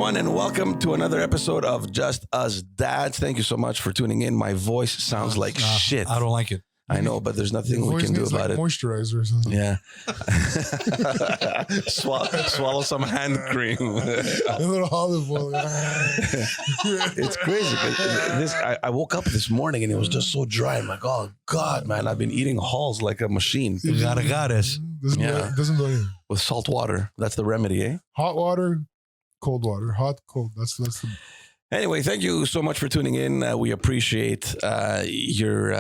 everyone, and welcome to another episode of Just Us Dads. Thank you so much for tuning in. My voice sounds like shit. I don't like it. I know, but there's nothing we can do about it. Moisturizer or something. Yeah. swallow some hand cream. A little olive oil. It's crazy. I woke up this morning and it was just so dry. I'm like, oh God, man, I've been eating Halls like a machine. Gargares. Doesn't do anything. With salt water. That's the remedy, eh? Hot water, cold water. Hot, cold. That's the. Anyway, thank you so much for tuning in. We appreciate your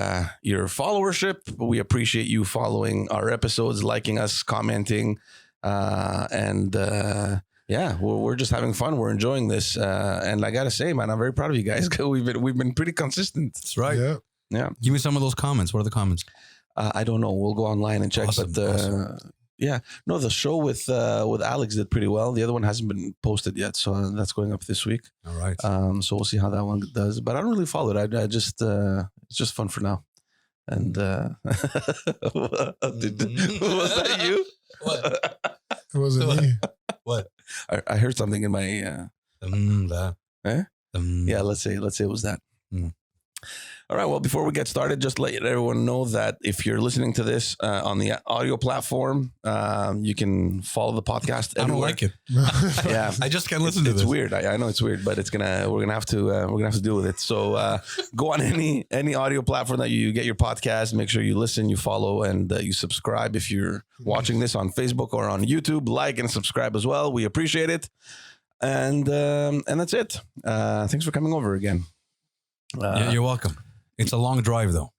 followership. We appreciate you following our episodes, liking us, commenting, and we're just having fun. We're enjoying this, and I gotta say, man, I'm very proud of you guys. We've been pretty consistent. That's right. Yeah. Give me some of those comments. What are the comments? I don't know. We'll go online and check. Awesome, awesome. Yeah, no, the show with Alex did pretty well. The other one hasn't been posted yet, so that's going up this week. All right. So we'll see how that one does. But I don't really follow it. I just it's just fun for now. And was that you? What? It wasn't me. What? I heard something in my. Yeah, let's say it was that. Mm. All right. Well, before we get started, just let everyone know that if you're listening to this on the audio platform, you can follow the podcast everywhere. I don't like it. Yeah, I just can't listen to this. It's weird. I know it's weird, but we're gonna have to deal with it. So go on any audio platform that you get your podcast. Make sure you listen, you follow, and you subscribe. If you're watching this on Facebook or on YouTube, like and subscribe as well. We appreciate it. And that's it. Thanks for coming over again. Yeah, you're welcome. It's a long drive, though.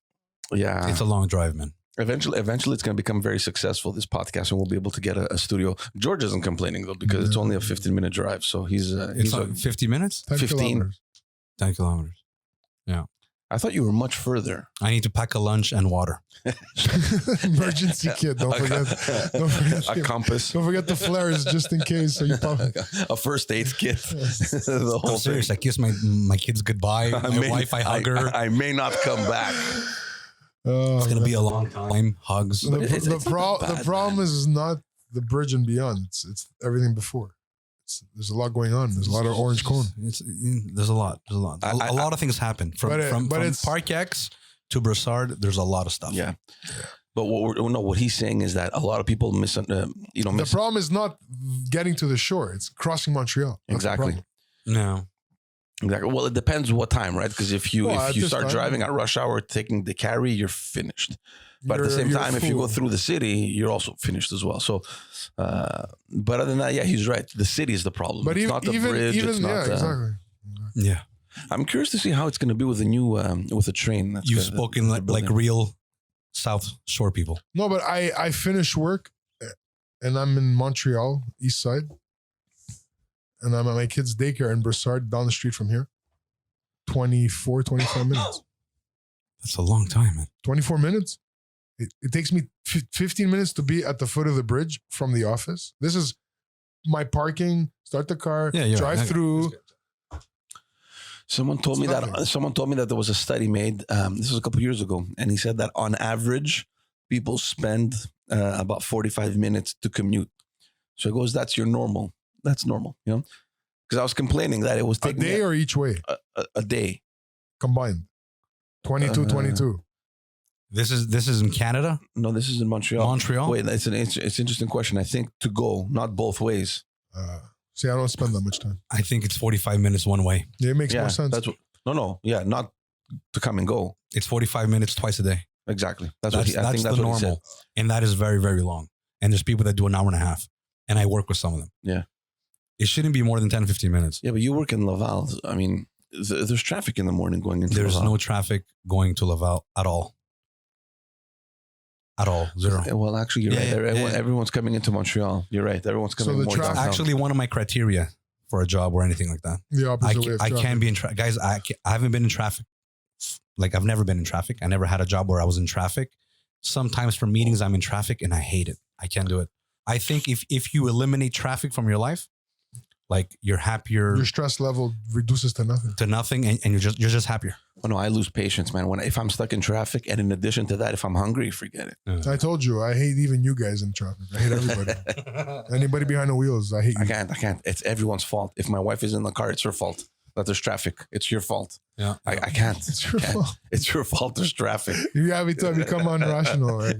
Yeah, it's a long drive, man. Eventually, it's going to become very successful, this podcast, and we'll be able to get a studio. George isn't complaining, though, because it's only a 15-minute drive. So he's 50 minutes? 15. 10 kilometers. Yeah. I thought you were much further. I need to pack a lunch and water. Emergency kit. Don't forget a compass. Don't forget the flares just in case. So you pop a first aid kit. The whole I'm serious. I kiss my kids goodbye. My wife, I hug her. I may not come back. It's gonna be a long time. Hugs. The problem is not the bridge and beyond. It's everything before. There's a lot going on. There's a lot of orange cone. There's a lot. A lot of things happen from Park X to Brossard. There's a lot of stuff. Yeah. But what he's saying is that a lot of people miss. The problem is not getting to the shore. It's crossing Montreal. That's exactly. No. Exactly. Well, it depends what time, right? Because if you start driving at rush hour, taking the carry, you're finished. But at the same time, if you go through the city, you're also finished as well. So, but other than that, yeah, he's right. The city is the problem. But it's not the bridge. It's not exactly. Yeah. I'm curious to see how it's going to be with the new with the train. You've spoken like real South Shore people. No, but I finished work, and I'm in Montreal, East Side, and I'm at my kids' daycare in Brossard, down the street from here. 25 minutes. That's a long time, man. 24 minutes. It takes me 15 minutes to be at the foot of the bridge from the office. This is my parking, start the car, drive through. Someone told me that there was a study made, this was a couple of years ago, and he said that on average, people spend about 45 minutes to commute. So he goes, that's your normal. That's normal, you know? Because I was complaining that it was taking a day or each way? A day. Combined. 22. This is in Canada? No, this is in Montreal. Montreal? Wait, it's an interesting question. I think to go, not both ways. See, I don't spend that much time. I think it's 45 minutes one way. Yeah, it makes more sense. Not to come and go. It's 45 minutes twice a day. Exactly. I think that's the normal. And that is very, very long. And there's people that do an hour and a half. And I work with some of them. Yeah. It shouldn't be more than 10, 15 minutes. Yeah, but you work in Laval. I mean, there's traffic in the morning going into Laval. There's no traffic going to Laval at all. At all. Zero. Well, actually, you're right. Everyone's coming into Montreal. You're right. Everyone's coming more downtown. Actually, one of my criteria for a job or anything like that. The opposite way of I can't be in traffic. Guys, I haven't been in traffic. Like, I've never been in traffic. I never had a job where I was in traffic. Sometimes for meetings, I'm in traffic and I hate it. I can't do it. I think if you eliminate traffic from your life, Like you're happier Your stress level reduces to nothing. and you're just happier. Oh no, I lose patience, man. If I'm stuck in traffic, and in addition to that, if I'm hungry, forget it. I told you, I hate even you guys in traffic. I hate everybody. Anybody behind the wheels, I hate you. I can't. It's everyone's fault. If my wife is in the car, it's her fault that there's traffic. It's your fault. Yeah. I can't. It's your fault. It's your fault. There's traffic. You have to become irrational. Right?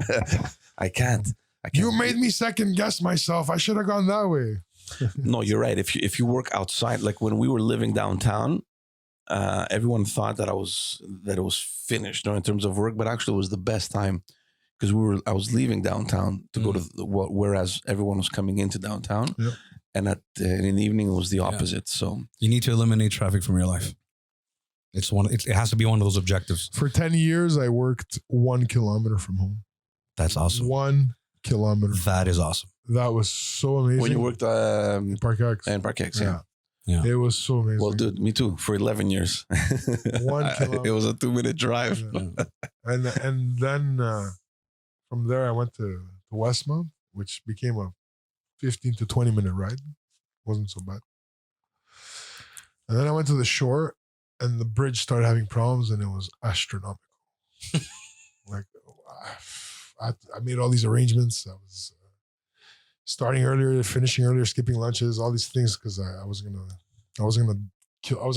I can't. You made me second guess myself. I should have gone that way. No, you're right. If you work outside, like when we were living downtown, everyone thought that it was finished, in terms of work, but actually it was the best time because I was leaving downtown to go to whereas everyone was coming into downtown, and in the evening it was the opposite. So you need to eliminate traffic from your life. It has to be one of those objectives. For 10 years, I worked 1 kilometer from home. That's awesome. 1 kilometer. That is awesome. That was so amazing. when you worked in Park X. in Park X, yeah. It was so amazing. Well, dude, me too. For 11 years, 1 kilometer. It was a 2-minute drive. Yeah. And then from there I went to Westmount, which became a 15 to 20 minute ride. Wasn't so bad. And then I went to the shore, and the bridge started having problems, and it was astronomical. Like I made all these arrangements. I was starting earlier, finishing earlier, skipping lunches, all these things because I was gonna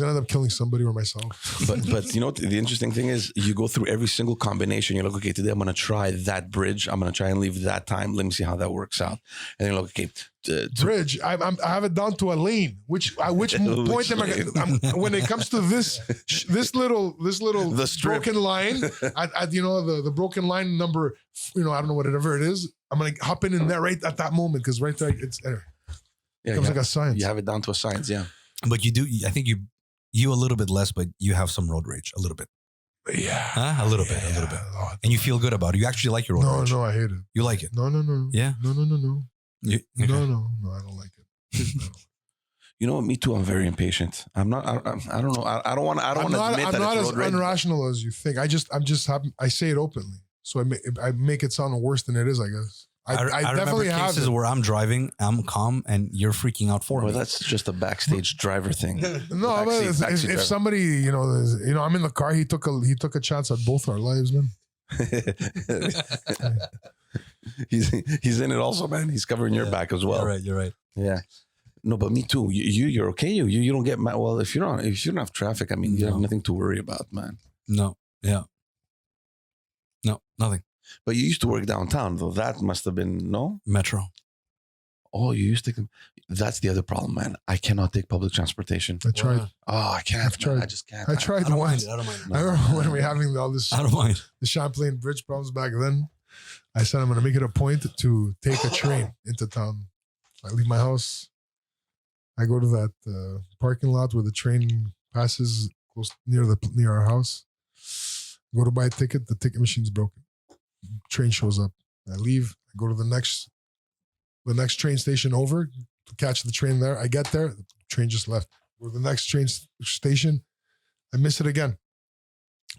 end up killing somebody or myself. But you know what the interesting thing is, you go through every single combination. You're like, okay, today I'm gonna try that bridge. I'm gonna try and leave that time. Let me see how that works out. And then you're like, okay, bridge. I have it down to a lane. Which point am I? When it comes to this little The strip. broken line, at the broken line number, I don't know whatever it is. I'm gonna hop in there right at that moment because right there it becomes like a science. You have it down to a science, yeah. But you do. I think you a little bit less, but you have some road rage a little bit. Yeah, A little bit. And you feel good about it. You actually like your road rage. No, I hate it. You like it. No. Yeah. No. No. No, I don't like it. You know what? Me too. I'm very impatient. I'm not. I don't know. I don't want to. I'm not as irrational as you think. I'm just happy. I say it openly, so I make it sound worse than it is. I guess. I definitely remember have cases where I'm driving, I'm calm, and you're freaking out for Well, me. that's just a backstage driver thing. No, but if somebody, I'm in the car, he took a chance at both our lives, man. He's in it also, man. He's covering your back as well. You're right. Yeah. No, but me too. You're okay. You don't get mad. Well, if you don't have traffic, I mean, you have nothing to worry about, man. No. Yeah. No, nothing. But you used to work downtown, though. That must have been Metro. Oh, you used to. That's the other problem, man. I cannot take public transportation. I tried. Oh, I can't. I've tried. I just can't. I tried once. I don't mind. I remember when we were having all this. I don't mind. The Champlain Bridge problems back then. I said I'm going to make it a point to take a train into town. I leave my house. I go to that parking lot where the train passes close near our house. Go to buy a ticket. The ticket machine's broken. Train shows up. I leave. I go to the next train station over to catch the train there. I get there. The train just left. Go to the next train station. I miss it again.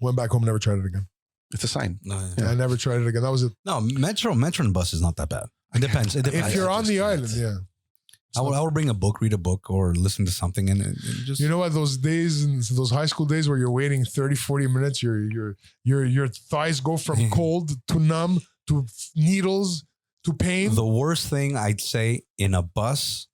Went back home. Never tried it again. It's a sign. No, Yeah, I never tried it again. That was it. No, Metro and bus is not that bad. It depends. If you're on the island, yeah. I would bring a book, read a book, or listen to something, and just. You know what? Those days, and those high school days where you're waiting 30, 40 minutes, your thighs go from cold to numb to needles to pain. The worst thing I'd say in a bus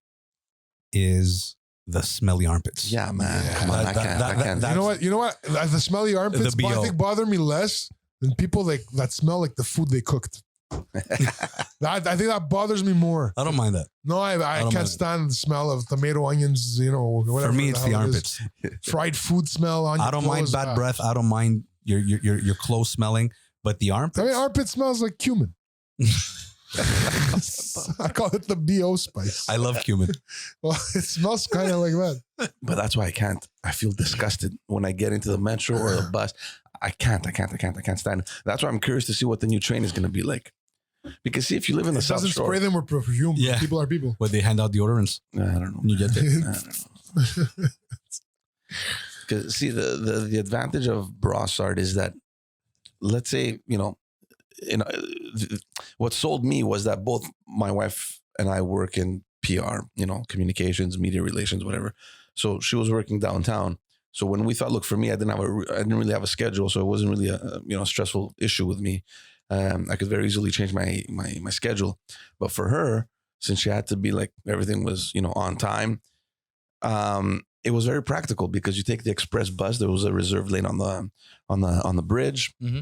is the smelly armpits. Yeah, man. Yeah. Come on, I can't. You know what? The smelly armpits, The I BO. think bother me less than people that smell like the food they cooked. I think that bothers me more. I don't mind that. No, I don't can't mind. stand the smell of tomato, onions, whatever. For me, it's the hell it is. armpits. Fried food smell on your I don't mind clothes. bad breath. I don't mind your clothes smelling, but the armpits. I mean, armpit smells like cumin. I call it the BO spice. I love cumin. Well, it smells kind of like that. But that's why I can't. I feel disgusted when I get into the metro or the bus. I can't stand it. That's why I'm curious to see what the new train is going to be like. Because see, if you live in the It South doesn't Shore, spray them with perfume. Yeah. People are people. Where they hand out deodorants I don't know. when you get there. I don't know. Because see, the advantage of Brossard is that, let's say, what sold me was that both my wife and I work in PR, communications, media relations, whatever. So she was working downtown. So when we thought, look, for me, I didn't really have a schedule, so it wasn't really a stressful issue with me. I could very easily change my schedule, but for her, since she had to be like everything was on time, it was very practical because you take the express bus. There was a reserved lane on the bridge. Mm-hmm.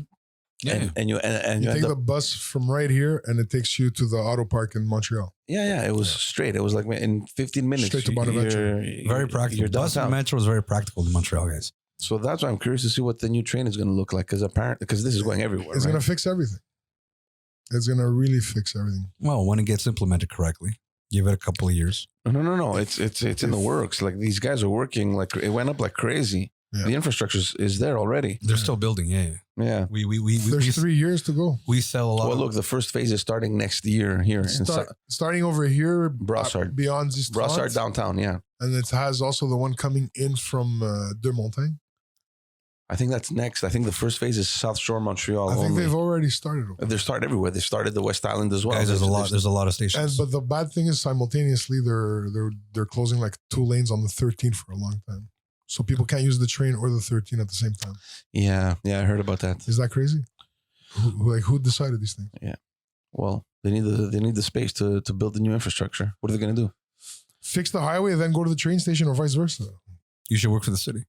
Yeah, and you take the bus from right here, and it takes you to the auto park in Montreal. Yeah, it was straight. It was like in 15 minutes. Straight to Bonaventure. Very practical. You're Bus and metro is very practical in Montreal, guys. So that's why I'm curious to see what the new train is going to look like, because this is going everywhere. It's right? going to fix everything. It's going to really fix everything. Well, when it gets implemented correctly, give it a couple of years. No. It's in the works. Like these guys are working. Like it went up like crazy. Yeah. The infrastructure is there already. They're still building. Yeah. There's 3 years to go. We sell a lot. Well, look, the first phase is starting next year here. Starting over here, Brossard. Beyond this. Brossard downtown, yeah. And it has also the one coming in from Deux Montagnes. I think that's next. I think the first phase is South Shore Montreal. I think they've already started. They're started everywhere. They started the West Island as well. Guys, there's a lot of stations. But the bad thing is simultaneously they're closing like 2 lanes on the 13 for a long time. So people can't use the train or the 13 at the same time. Yeah, I heard about that. Is that crazy? Who decided these things? Yeah. Well, they need the space to build the new infrastructure. What are they going to do? Fix the highway and then go to the train station or vice versa. You should work for the city.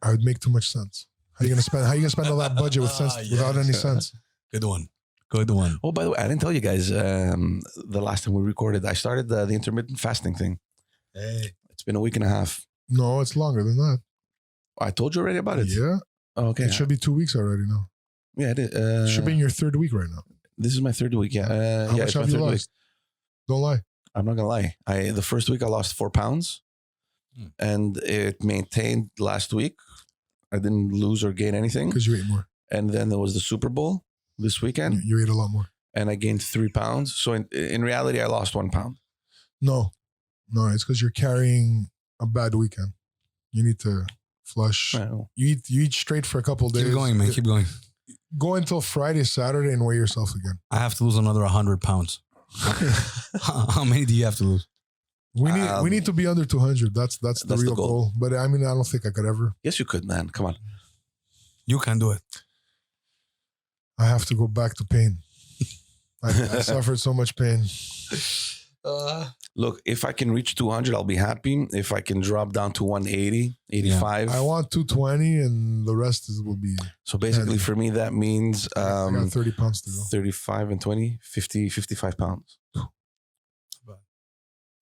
I would make too much sense. How are you gonna spend all that budget without any sense? Good one. Oh, by the way, I didn't tell you guys the last time we recorded. I started the intermittent fasting thing. Hey. It's been a week and a half. No, it's longer than that. I told you already about it. Yeah. Oh, okay. It should be 2 weeks already now. Yeah, it is. It should be in your 3rd week right now. This is my 3rd week. Yeah. How much have you lost? Week. Don't lie. I'm not gonna lie. The first week I lost 4 pounds, and it maintained last week. I didn't lose or gain anything because you ate more. And then there was the Super Bowl this weekend. You ate a lot more, and I gained 3 pounds. So in reality, I lost 1 pound. No, it's because you're carrying a bad weekend. You need to flush. You eat straight for a couple of days. Keep going, man. Keep going. Go until Friday, Saturday, and weigh yourself again. I have to lose another 100 pounds. How many do you have to lose? We need to be under 200. That's the real goal. But I mean, I don't think I could ever. Yes, you could, man. Come on. You can do it. I have to go back to pain. I suffered so much pain. Look, if I can reach 200, I'll be happy. If I can drop down to 180, 85. I want 220 and the rest will be. So basically 10. For me, that means I got 30 pounds to go. 35 and 20, 50, 55 pounds.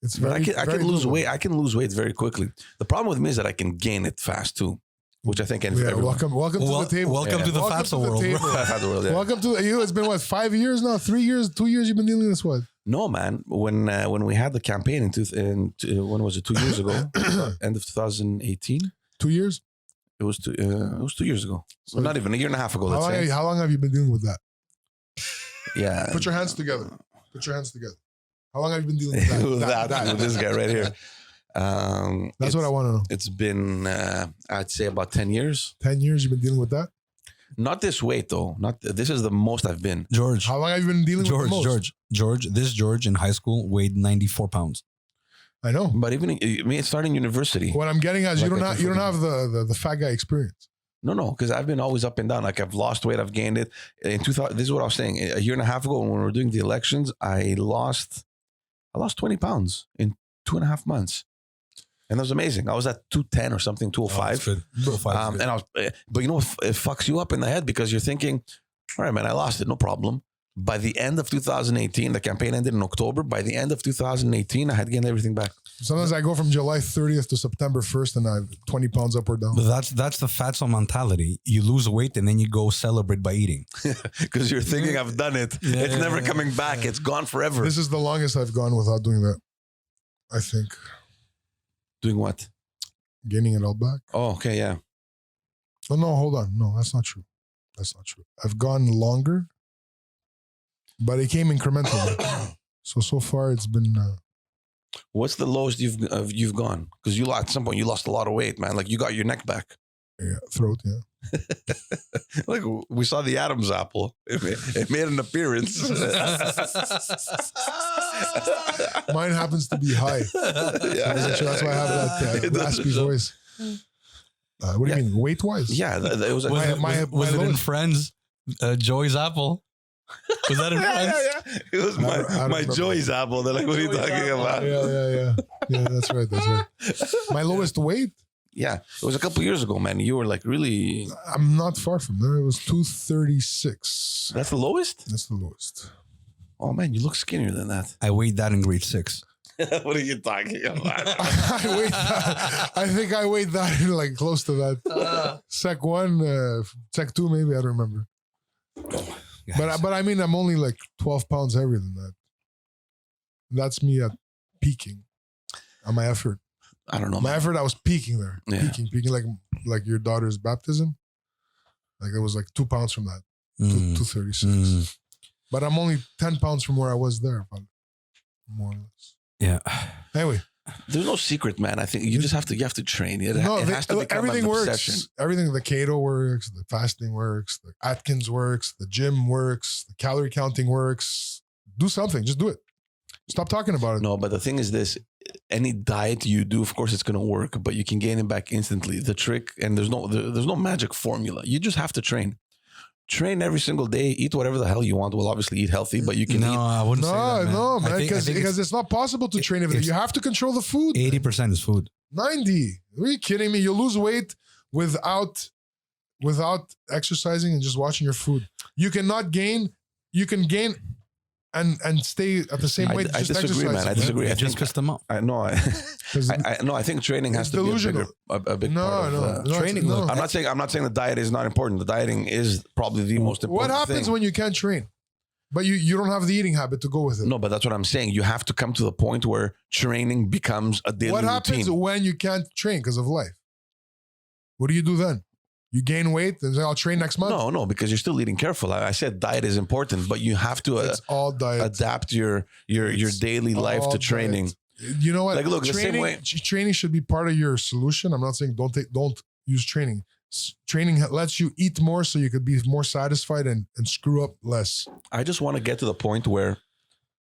It's very, I can lose weight. I can lose weight very quickly. The problem with me is that I can gain it fast too, which I think everyone. Welcome to the table. Welcome to the Fatso world. Yeah. Welcome to you. It's been what, 5 years now? 3 years? 2 years? You've been dealing with this what? No, man. When we had the campaign when was it? 2 years ago, end of 2018. 2 years. It was 2 years ago. So not even a year and a half ago. How long have you been dealing with that? Yeah. Put your hands together. How long have you been dealing with that? With this guy right here. That's what I want to know. It's been, I'd say, about 10 years. 10 years you've been dealing with that? Not this weight, though. This is the most I've been. George. How long have you been dealing with the most? George in high school weighed 94 pounds. I know. But even me starting university. What I'm getting at is you don't have the fat guy experience. No, because I've been always up and down. Like I've lost weight, I've gained it. In 2000, this is what I was saying. A year and a half ago, when we were doing the elections, I lost 20 pounds in 2.5 months. And that was amazing. I was at 210 or something, 205. Oh, 205 and I was, but you know, it fucks you up in the head because you're thinking, all right, man, I lost it, no problem. By the end of 2018, the campaign ended in October. By the end of 2018, I had gained everything back. Sometimes I go from July 30th to September 1st and I have 20 pounds up or down. But that's the fatso mentality. You lose weight and then you go celebrate by eating. Because you're thinking, I've done it. It's never coming back. It's gone forever. This is the longest I've gone without doing that, I think. Doing what? Gaining it all back. Oh, okay, yeah. Oh, no, hold on. No, that's not true. I've gone longer, but it came incrementally. so far it's been... What's the lowest you've gone? Because at some point you lost a lot of weight, man. Like you got your neck back. Yeah, throat. Yeah. Like we saw the Adam's apple. It made an appearance. Mine happens to be high. Yeah. That's why I have that raspy voice. What do you mean, weight wise? Yeah, it was. Was it in Friends? Joey's apple. Was that in Friends? Yeah. It was my Joy's apple. They're like, what are you talking about? Yeah, that's right. My lowest weight? Yeah, it was a couple years ago, man. You were like really. I'm not far from there. It was 236. That's the lowest? That's the lowest. Oh, man, you look skinnier than that. I weighed that in grade 6. What are you talking about? I think I weighed that in like close to that. Sec 1, Sec 2, maybe. I don't remember. But I mean, I'm only like 12 pounds heavier than that. That's me at peaking on my effort. I don't know. My effort, I was peaking there. Yeah. Peaking like your daughter's baptism. Like it was like 2 pounds from that. 236. But I'm only 10 pounds from where I was there, but more or less. Yeah. Anyway. There's no secret, man. I think you have to train. It has to become everything an works. obsession. Everything, the keto works, the fasting works, the Atkins works, the gym works, the calorie counting works. Do something. Just do it. Stop talking about it. No, but the thing is this, any diet you do, of course it's going to work, but you can gain it back instantly. The trick, and there's no magic formula. You just have to train. Train every single day. Eat whatever the hell you want. We'll obviously eat healthy, but you can eat. I wouldn't say that, man. No, man, because it's not possible to train everything. You have to control the food. 80% is food. 90. Are you kidding me? You lose weight without exercising and just watching your food. You cannot gain. You can gain and stay at the same weight. I disagree, man. I disagree. I just cuss them up. I know. I think training has to delusional. be a big part of training. No. I'm not saying the diet is not important. The dieting is probably the most important. What happens when you can't train? But you don't have the eating habit to go with it. No, but that's what I'm saying. You have to come to the point where training becomes a daily routine. What happens when you can't train because of life? What do you do then? You gain weight and say, I'll train next month? No, because you're still eating careful. I said diet is important, but you have to it's all diet. Adapt your daily life to training. Diet. You know what? Like, look, training, the same way. Training should be part of your solution. I'm not saying don't use training. Training lets you eat more so you could be more satisfied and screw up less. I just want to get to the point where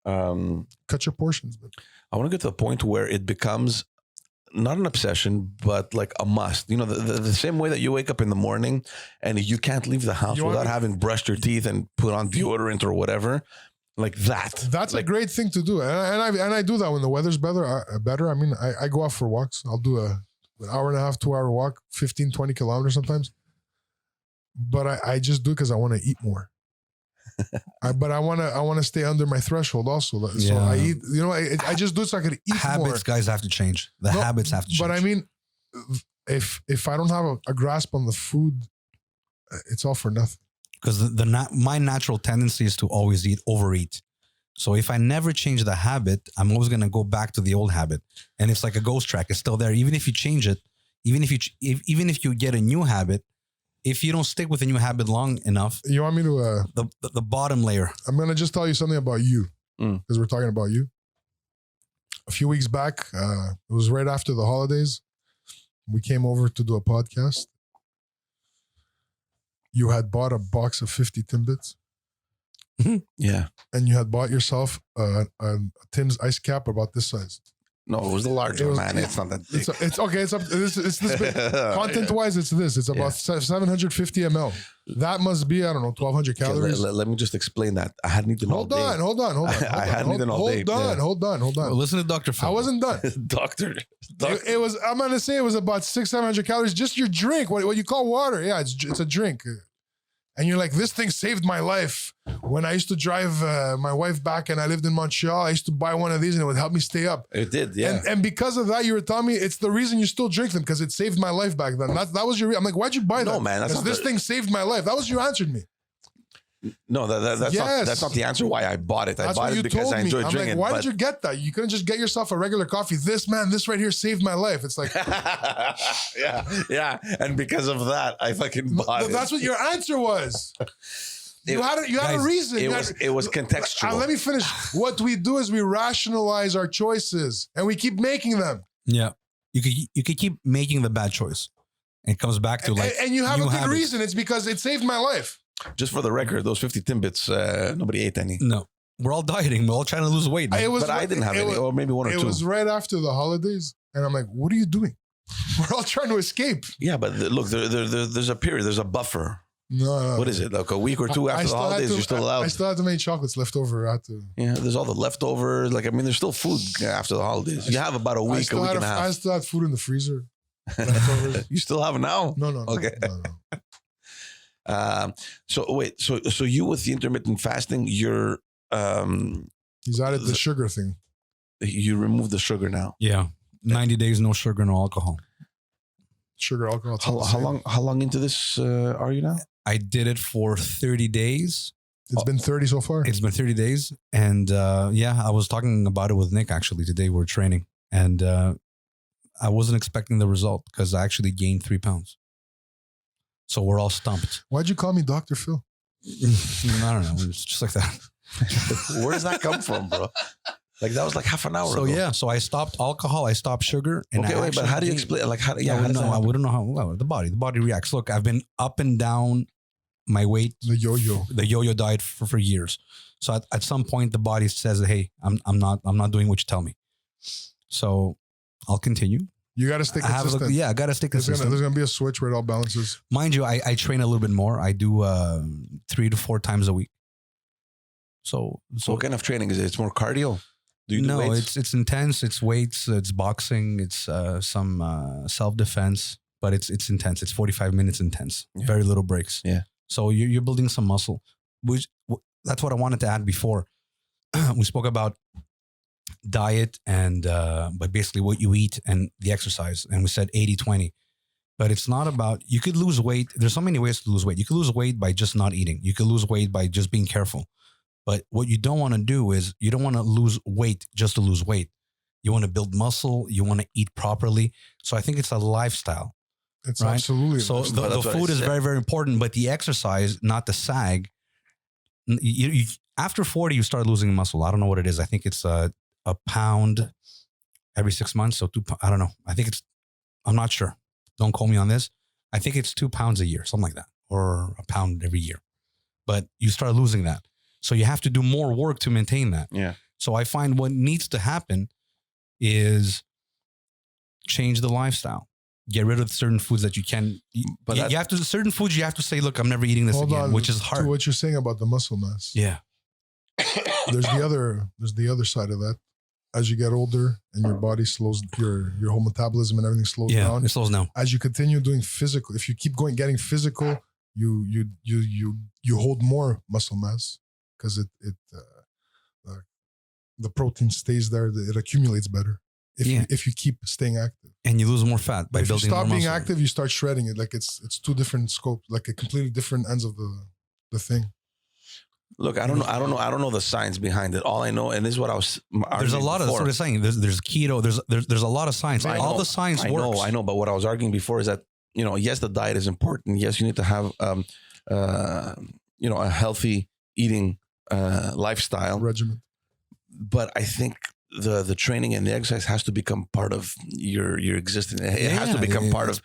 cut your portions. I want to get to the point where it becomes not an obsession, but like a must. You know, the same way that you wake up in the morning and you can't leave the house without having brushed your teeth and put on deodorant or whatever. Like that. That's like, a great thing to do. And I do that when the weather's better. I mean, I go out for walks. I'll do an hour and a half, 2 hour walk, 15, 20 kilometers sometimes. But I just do it because I want to eat more. But I want to stay under my threshold also. So I eat, you know, I just do it so I could eat habits, more. Guys have to change. Habits have to change. But I mean, if I don't have a grasp on the food, it's all for nothing. Because my natural tendency is to always overeat. So if I never change the habit, I'm always going to go back to the old habit. And it's like a ghost track. It's still there. Even if you change it, even if you get a new habit, if you don't stick with a new habit long enough, you want me to the bottom layer. I'm gonna just tell you something about you because we're talking about you. A few weeks back, it was right after the holidays. We came over to do a podcast. You had bought a box of 50 Timbits. Yeah, and you had bought yourself a Tim's ice cap about this size. No, it was the large one, man. It's not that big. It's okay. It's this big. Content-wise, it's this. It's about 750 ml. That must be, I don't know, 1,200 calories. Let me just explain that. I hadn't eaten all day. Hold on. I hadn't eaten all day. Hold on. Well, listen to Dr. Phil. I wasn't done. Doctor. It was, I'm going to say it was about 600-700 calories. Just your drink, what you call water. Yeah, it's a drink. And you're like, this thing saved my life. When I used to drive my wife back and I lived in Montreal, I used to buy one of these and it would help me stay up. It did, yeah. And because of that, you were telling me it's the reason you still drink them because it saved my life back then. That was your. I'm like, why'd you buy that? No, man. Because this thing saved my life. That was you answered me. No, that's not the answer why I bought it. I bought it because I enjoyed drinking. I'm like, why did you get that? You couldn't just get yourself a regular coffee. This right here saved my life. It's like, yeah. And because of that, I fucking bought it. That's what your answer was. You had a reason. It was contextual. Let me finish. What we do is we rationalize our choices and we keep making them. Yeah. You could keep making the bad choice. And it comes back to like, and you have a new good habits. reason. It's because it saved my life. Just for the record, those 50 Timbits, nobody ate any. No, we're all dieting. We're all trying to lose weight. Man. But I didn't have any, or maybe one or It two. was right after the holidays, and I'm like, "What are you doing? We're all trying to escape." Yeah, but look, there's a period, there's a buffer. No. What is it? Like a week or two after the still had holidays, to- you're still allowed. I still had to make chocolates left over. I had to. Yeah, there's all the leftovers. Like, I mean, there's still food after the holidays. You have about a I week still and a had half. I still had food in the freezer. Leftovers. You still have it now? No. Okay. No. So wait, so you with the intermittent fasting, you're He's added the sugar thing. you remove the sugar now. Yeah, 90 days, no sugar, no alcohol. Sugar, alcohol. it's all the How same. long into this are you now? I did it for 30 days. It's been 30 so far. It's been 30 days. And yeah, I was talking about it with Nick actually today. We're training. And I wasn't expecting the result because I actually gained 3 pounds. So we're all stumped. Why'd you call me Dr. Phil? I don't know. It's just like that. Where does that come from, bro? Like that was like half an hour So ago. yeah, so I stopped alcohol. I stopped sugar. And Okay, I wait, but actually how do you gained- explain? Like, how Yeah, how does that I happen? wouldn't know how. Well, the body reacts. Look, I've been up and down my weight, The yo-yo. the yo-yo diet for years. So at some point, the body says, "Hey, I'm not doing what you tell me." So I'll continue. You got to stay I have consistent. I gotta stay There's consistent. gonna be a switch where it all balances. Mind you, I train a little bit more. I do 3 to 4 times a week. So What kind of training is it? It's more cardio. Do you do no, weights? it's intense. It's weights. It's boxing. It's some self defense. But it's intense. It's 45 minutes intense. Yeah. Very little breaks. Yeah. So you're building some muscle. Which that's what I wanted to add before. We spoke about diet and but basically what you eat and the exercise, and we said 80-20. But it's not about, you could lose weight. There's so many ways to lose weight. You could lose weight by just not eating. You could lose weight by just being careful. But what you don't want to do is you don't want to lose weight just to lose weight. You want to build muscle. You want to eat properly. So I think it's a lifestyle. It's Right. absolutely. So nice. the That's what I food is said. very, very important, but the exercise, not the sag. After 40, you start losing muscle. I don't know what it is. I think it's a pound every 6 months. So I don't know. I'm not sure. Don't quote me on this. I think it's 2 pounds a year, something like that, or a pound every year. But you start losing that. So you have to do more work to maintain that. Yeah. So I find what needs to happen is change the lifestyle. Get rid of certain foods that you can. But You have to, certain foods you have to say, look, I'm never eating this Hold again, on, which is to hard. what you're saying about the muscle mass. Yeah. There's the other side of that. As you get older and your body slows, your whole metabolism and everything slows Yeah. down. It slows down. As you continue doing physical, if you keep getting physical, you hold more muscle mass because the protein stays there. It accumulates better if you keep staying active. And you lose more fat by But if you building stop more being muscle. active, you start shredding it. Like it's 2 different scopes, like a completely different ends of the thing. Look, I don't know the science behind it. All I know, and this is what I was. There's a lot of, that's what I'm saying. There's keto. There's a lot of science. I All know, the science works. I know. But what I was arguing before is that, yes, the diet is important. Yes, you need to have, a healthy eating lifestyle. Regiment. But I think the training and the exercise has to become part of your existence. It has to become part of,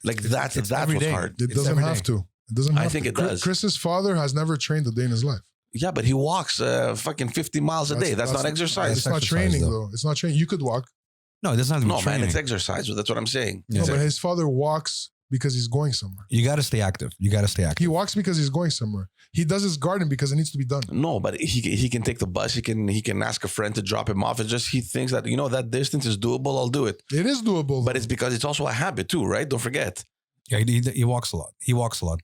like, that's every what's day. hard. It It's doesn't every have day. to. It doesn't have I think to. it does. Chris's father has never trained a day in his life. Yeah, but he walks fucking 50 miles a day. That's not exercise. It's not exercise, training though. though. It's not training. You could walk. No, it doesn't have to be No, training. man, it's exercise. That's what I'm saying. Yeah. No, but his father walks because he's going somewhere. You got to stay active. He walks because he's going somewhere. He does his garden because it needs to be done. No, but he can take the bus. He can ask a friend to drop him off. It's just he thinks that that distance is doable. I'll do it. It is doable. But it's because it's also a habit too, right? Don't forget. Yeah, he walks a lot.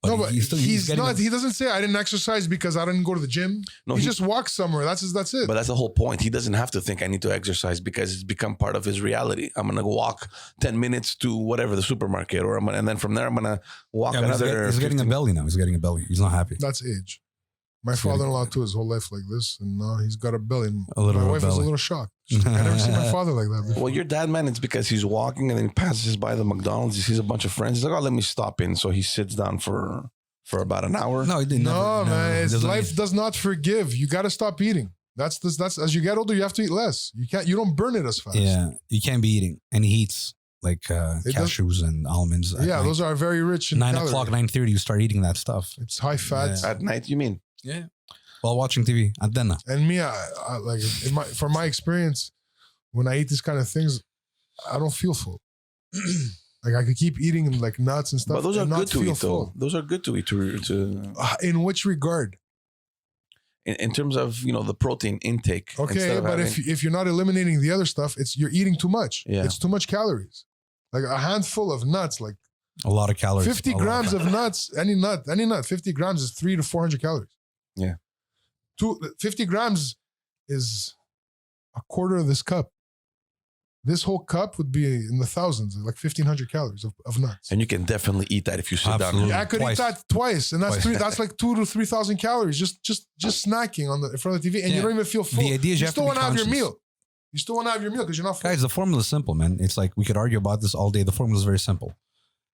But no, but he's getting not. He doesn't say I didn't exercise because I didn't go to the gym. No, he he- just walks somewhere. That's it. But that's the whole point. He doesn't have to think I need to exercise because it's become part of his reality. I'm gonna go walk 10 minutes to whatever, the supermarket, and then from there I'm gonna walk another. He's getting a 15 belly now. He's getting a belly. He's not happy. That's age. My father-in-law too, his whole life like this, and now he's got a belly. A little My bit of wife was a belly. little shocked. She's like, I never seen my father like that before. Well, your dad, man, it's because he's walking and then he passes by the McDonald's. He sees a bunch of friends. He's like, "Oh, let me stop in." So he sits down for about an hour. No, he didn't. No, man, he his doesn't life eat. does not forgive. You got to stop eating. That's as you get older, you have to eat less. You don't burn it as fast. Yeah, you can't be eating, and he eats like It does- cashews and almonds. At Yeah, night. those are very rich in 9 calories. o'clock, 9:30, you start eating that stuff. It's high fat. Yeah. At night, you mean? Yeah. While watching TV at dinner. And me, I like from my experience, when I eat these kind of things, I don't feel full. Like I could keep eating like nuts and stuff. But those are and not good to feel eat, though. full. Those are good to eat. In which regard? In terms of the protein intake. Okay, instead of but having- if you're not eliminating the other stuff, you're eating too much. Yeah. It's too much calories. Like a handful of nuts, like A lot of calories. 50 A lot grams of nuts, any nut, 50 grams is 300 to 400 calories. Yeah. 50 grams is a quarter of this cup. This whole cup would be in the thousands, like 1,500 calories of nuts. and you can definitely eat that if you sit Absolutely. down. I could Twice. eat that twice, and that's Twice. that's like 2,000 to 3,000 calories just snacking in front of the TV, and you Yeah. don't even feel full. The idea is you have to still be want to have your conscious. meal. You still want to have your meal because you're not full. Guys, the formula is simple, man. It's like we could argue about this all day. The formula is very simple.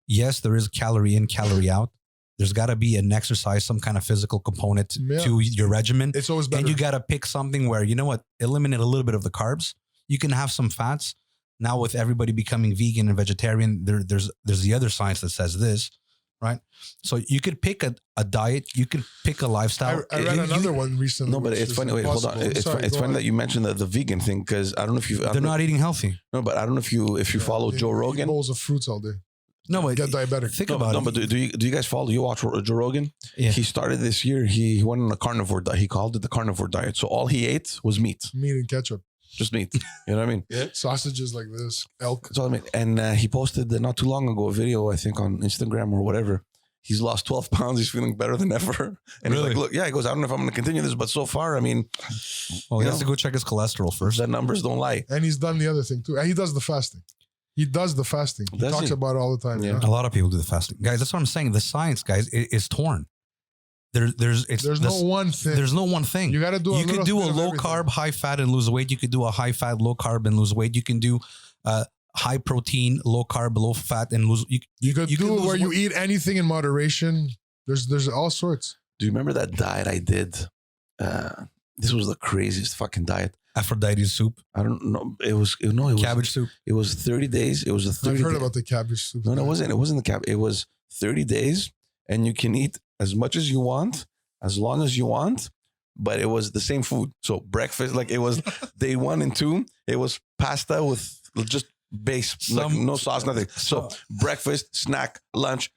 Yes, there is calorie in, calorie out. There's got to be an exercise, some kind of physical component Yeah. to your regimen. It's always better. And you got to pick something where, you know what, eliminate a little bit of the carbs. You can have some fats. Now with everybody becoming vegan and vegetarian, there's the other science that says this, right? So you could pick a diet. You could pick a lifestyle. I read You- another one recently. No, but which it's is funny. Wait, hold on. impossible. It's, Sorry, it's go funny ahead. that you mentioned the vegan thing because I don't know if you. They're not eating healthy. No, but I don't know if you follow They Joe eat Rogan. bowls of fruits all day. No, but Get diabetic. think No, about no, it. but do you guys follow? You watch Joe Rogan? Yeah. He started this year. He went on a carnivore diet. He called it the carnivore diet. So all he ate was meat, Meat and ketchup. just meat. You know what I mean? Sausages like this. Elk. That's all I mean. And he posted not too long ago a video, I think, on Instagram or whatever. He's lost 12 pounds. He's feeling better than ever. And Really? he's like, look, yeah, he goes, I don't know if I'm going to continue this, but so far, I mean, Well, he you has to know, go check his cholesterol first. the numbers don't lie. And he's done the other thing too. And he does the fasting. He does the fasting. He Does talks he? about it all the time. Yeah. Yeah. A lot of people do the fasting, guys. That's what I'm saying. The science, guys, is torn. There's no one thing. There's no one thing. You got to do a You could little do a bit of low everything. carb, high fat, and lose weight. You could do a high fat, low carb, and lose weight. You can do high protein, low carb, low fat, and lose. You could do lose where you weight. eat anything in moderation. There's all sorts. Do you remember that diet I did? This was the craziest fucking diet. Aphrodite soup, I don't know. It was cabbage soup. It was 30 days. It was a 30 I've heard day- about the cabbage soup. No, it wasn't. It wasn't the cap. It was 30 days, and you can eat as much as you want, as long as you want. But it was the same food. So breakfast, like it was day 1 and 2. It was pasta with just base, like Some- no sauce, nothing. So breakfast, snack, lunch,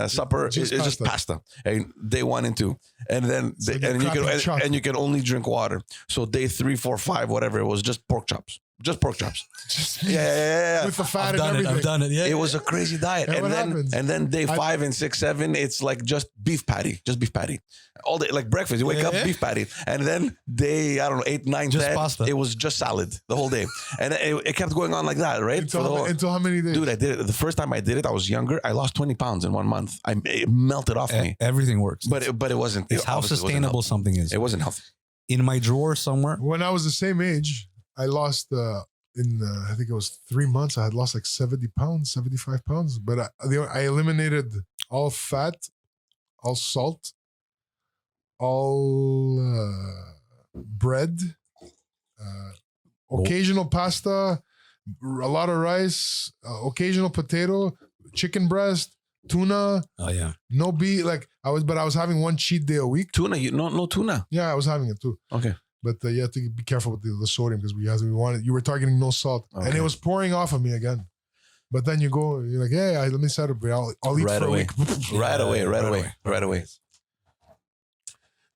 supper, Just it's just pasta. And day 1 and 2, and then It's like a and you crappy can chocolate. and you can only drink water. So day 3, 4, 5, whatever, it was just pork chops. Just pork chops. Just Yeah. with the fat I've and everything. done it. Yeah, It was a crazy diet. And And what then happens? and then day 5 and 6, 7, it's like just beef patty. All day, like breakfast. You wake up, Yeah. beef patty. And then day, I don't know, 8, 9, Just 10, pasta. it was just salad the whole day. And it kept going on like that, right? For the whole- Until how many days? Dude, I did it. The first time I did it, I was younger. I lost 20 pounds in 1 month. It melted off me. Everything works. But it wasn't. it's how obviously it wasn't sustainable healthy. something is. It wasn't healthy. In my drawer somewhere, When I was the same age, I lost I think it was 3 months. I had lost like 70 pounds, 75 pounds. But I eliminated all fat, all salt, all bread, occasional pasta, a lot of rice, occasional potato, chicken breast, tuna, oh yeah, no beef. Like I was having one cheat day a week. Tuna, no tuna. Yeah, I was having it too. Okay. But you have to be careful with the sodium because you were targeting no salt, and Okay. it was pouring off of me again. But then you're like, hey, let me set up. I'll eat Right for away. a week. Right away.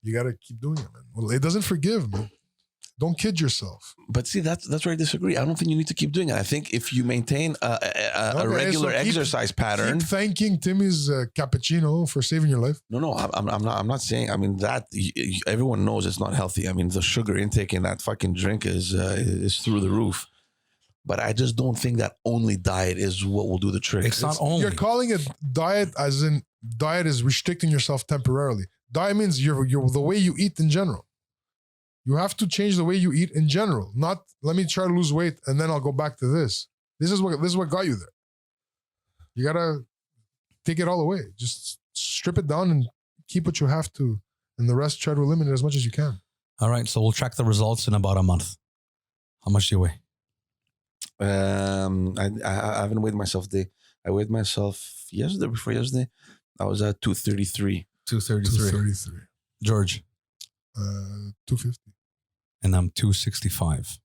You gotta keep doing it, man. Well, it doesn't forgive, man. Don't kid yourself. But see, that's where I disagree. I don't think you need to keep doing it. I think if you maintain a Okay, regular so keep- exercise pattern. Keep thanking Timmy's cappuccino for saving your life. No, I'm not saying. I mean that everyone knows it's not healthy. I mean the sugar intake in that fucking drink is through the roof. But I just don't think that only diet is what will do the trick. it's not only. You're calling it diet as in diet is restricting yourself temporarily. Diet means you're the way you eat in general. You have to change the way you eat in general. Not let me try to lose weight and then I'll go back to this. This is what got you there. You gotta take it all away. Just strip it down and keep what you have to, and the rest try to eliminate as much as you can. All right, so we'll track the results in about a month. How much do you weigh? I haven't weighed myself today. I weighed myself yesterday, before yesterday. I was at 233. 233. 233. George. 250. And I'm 265.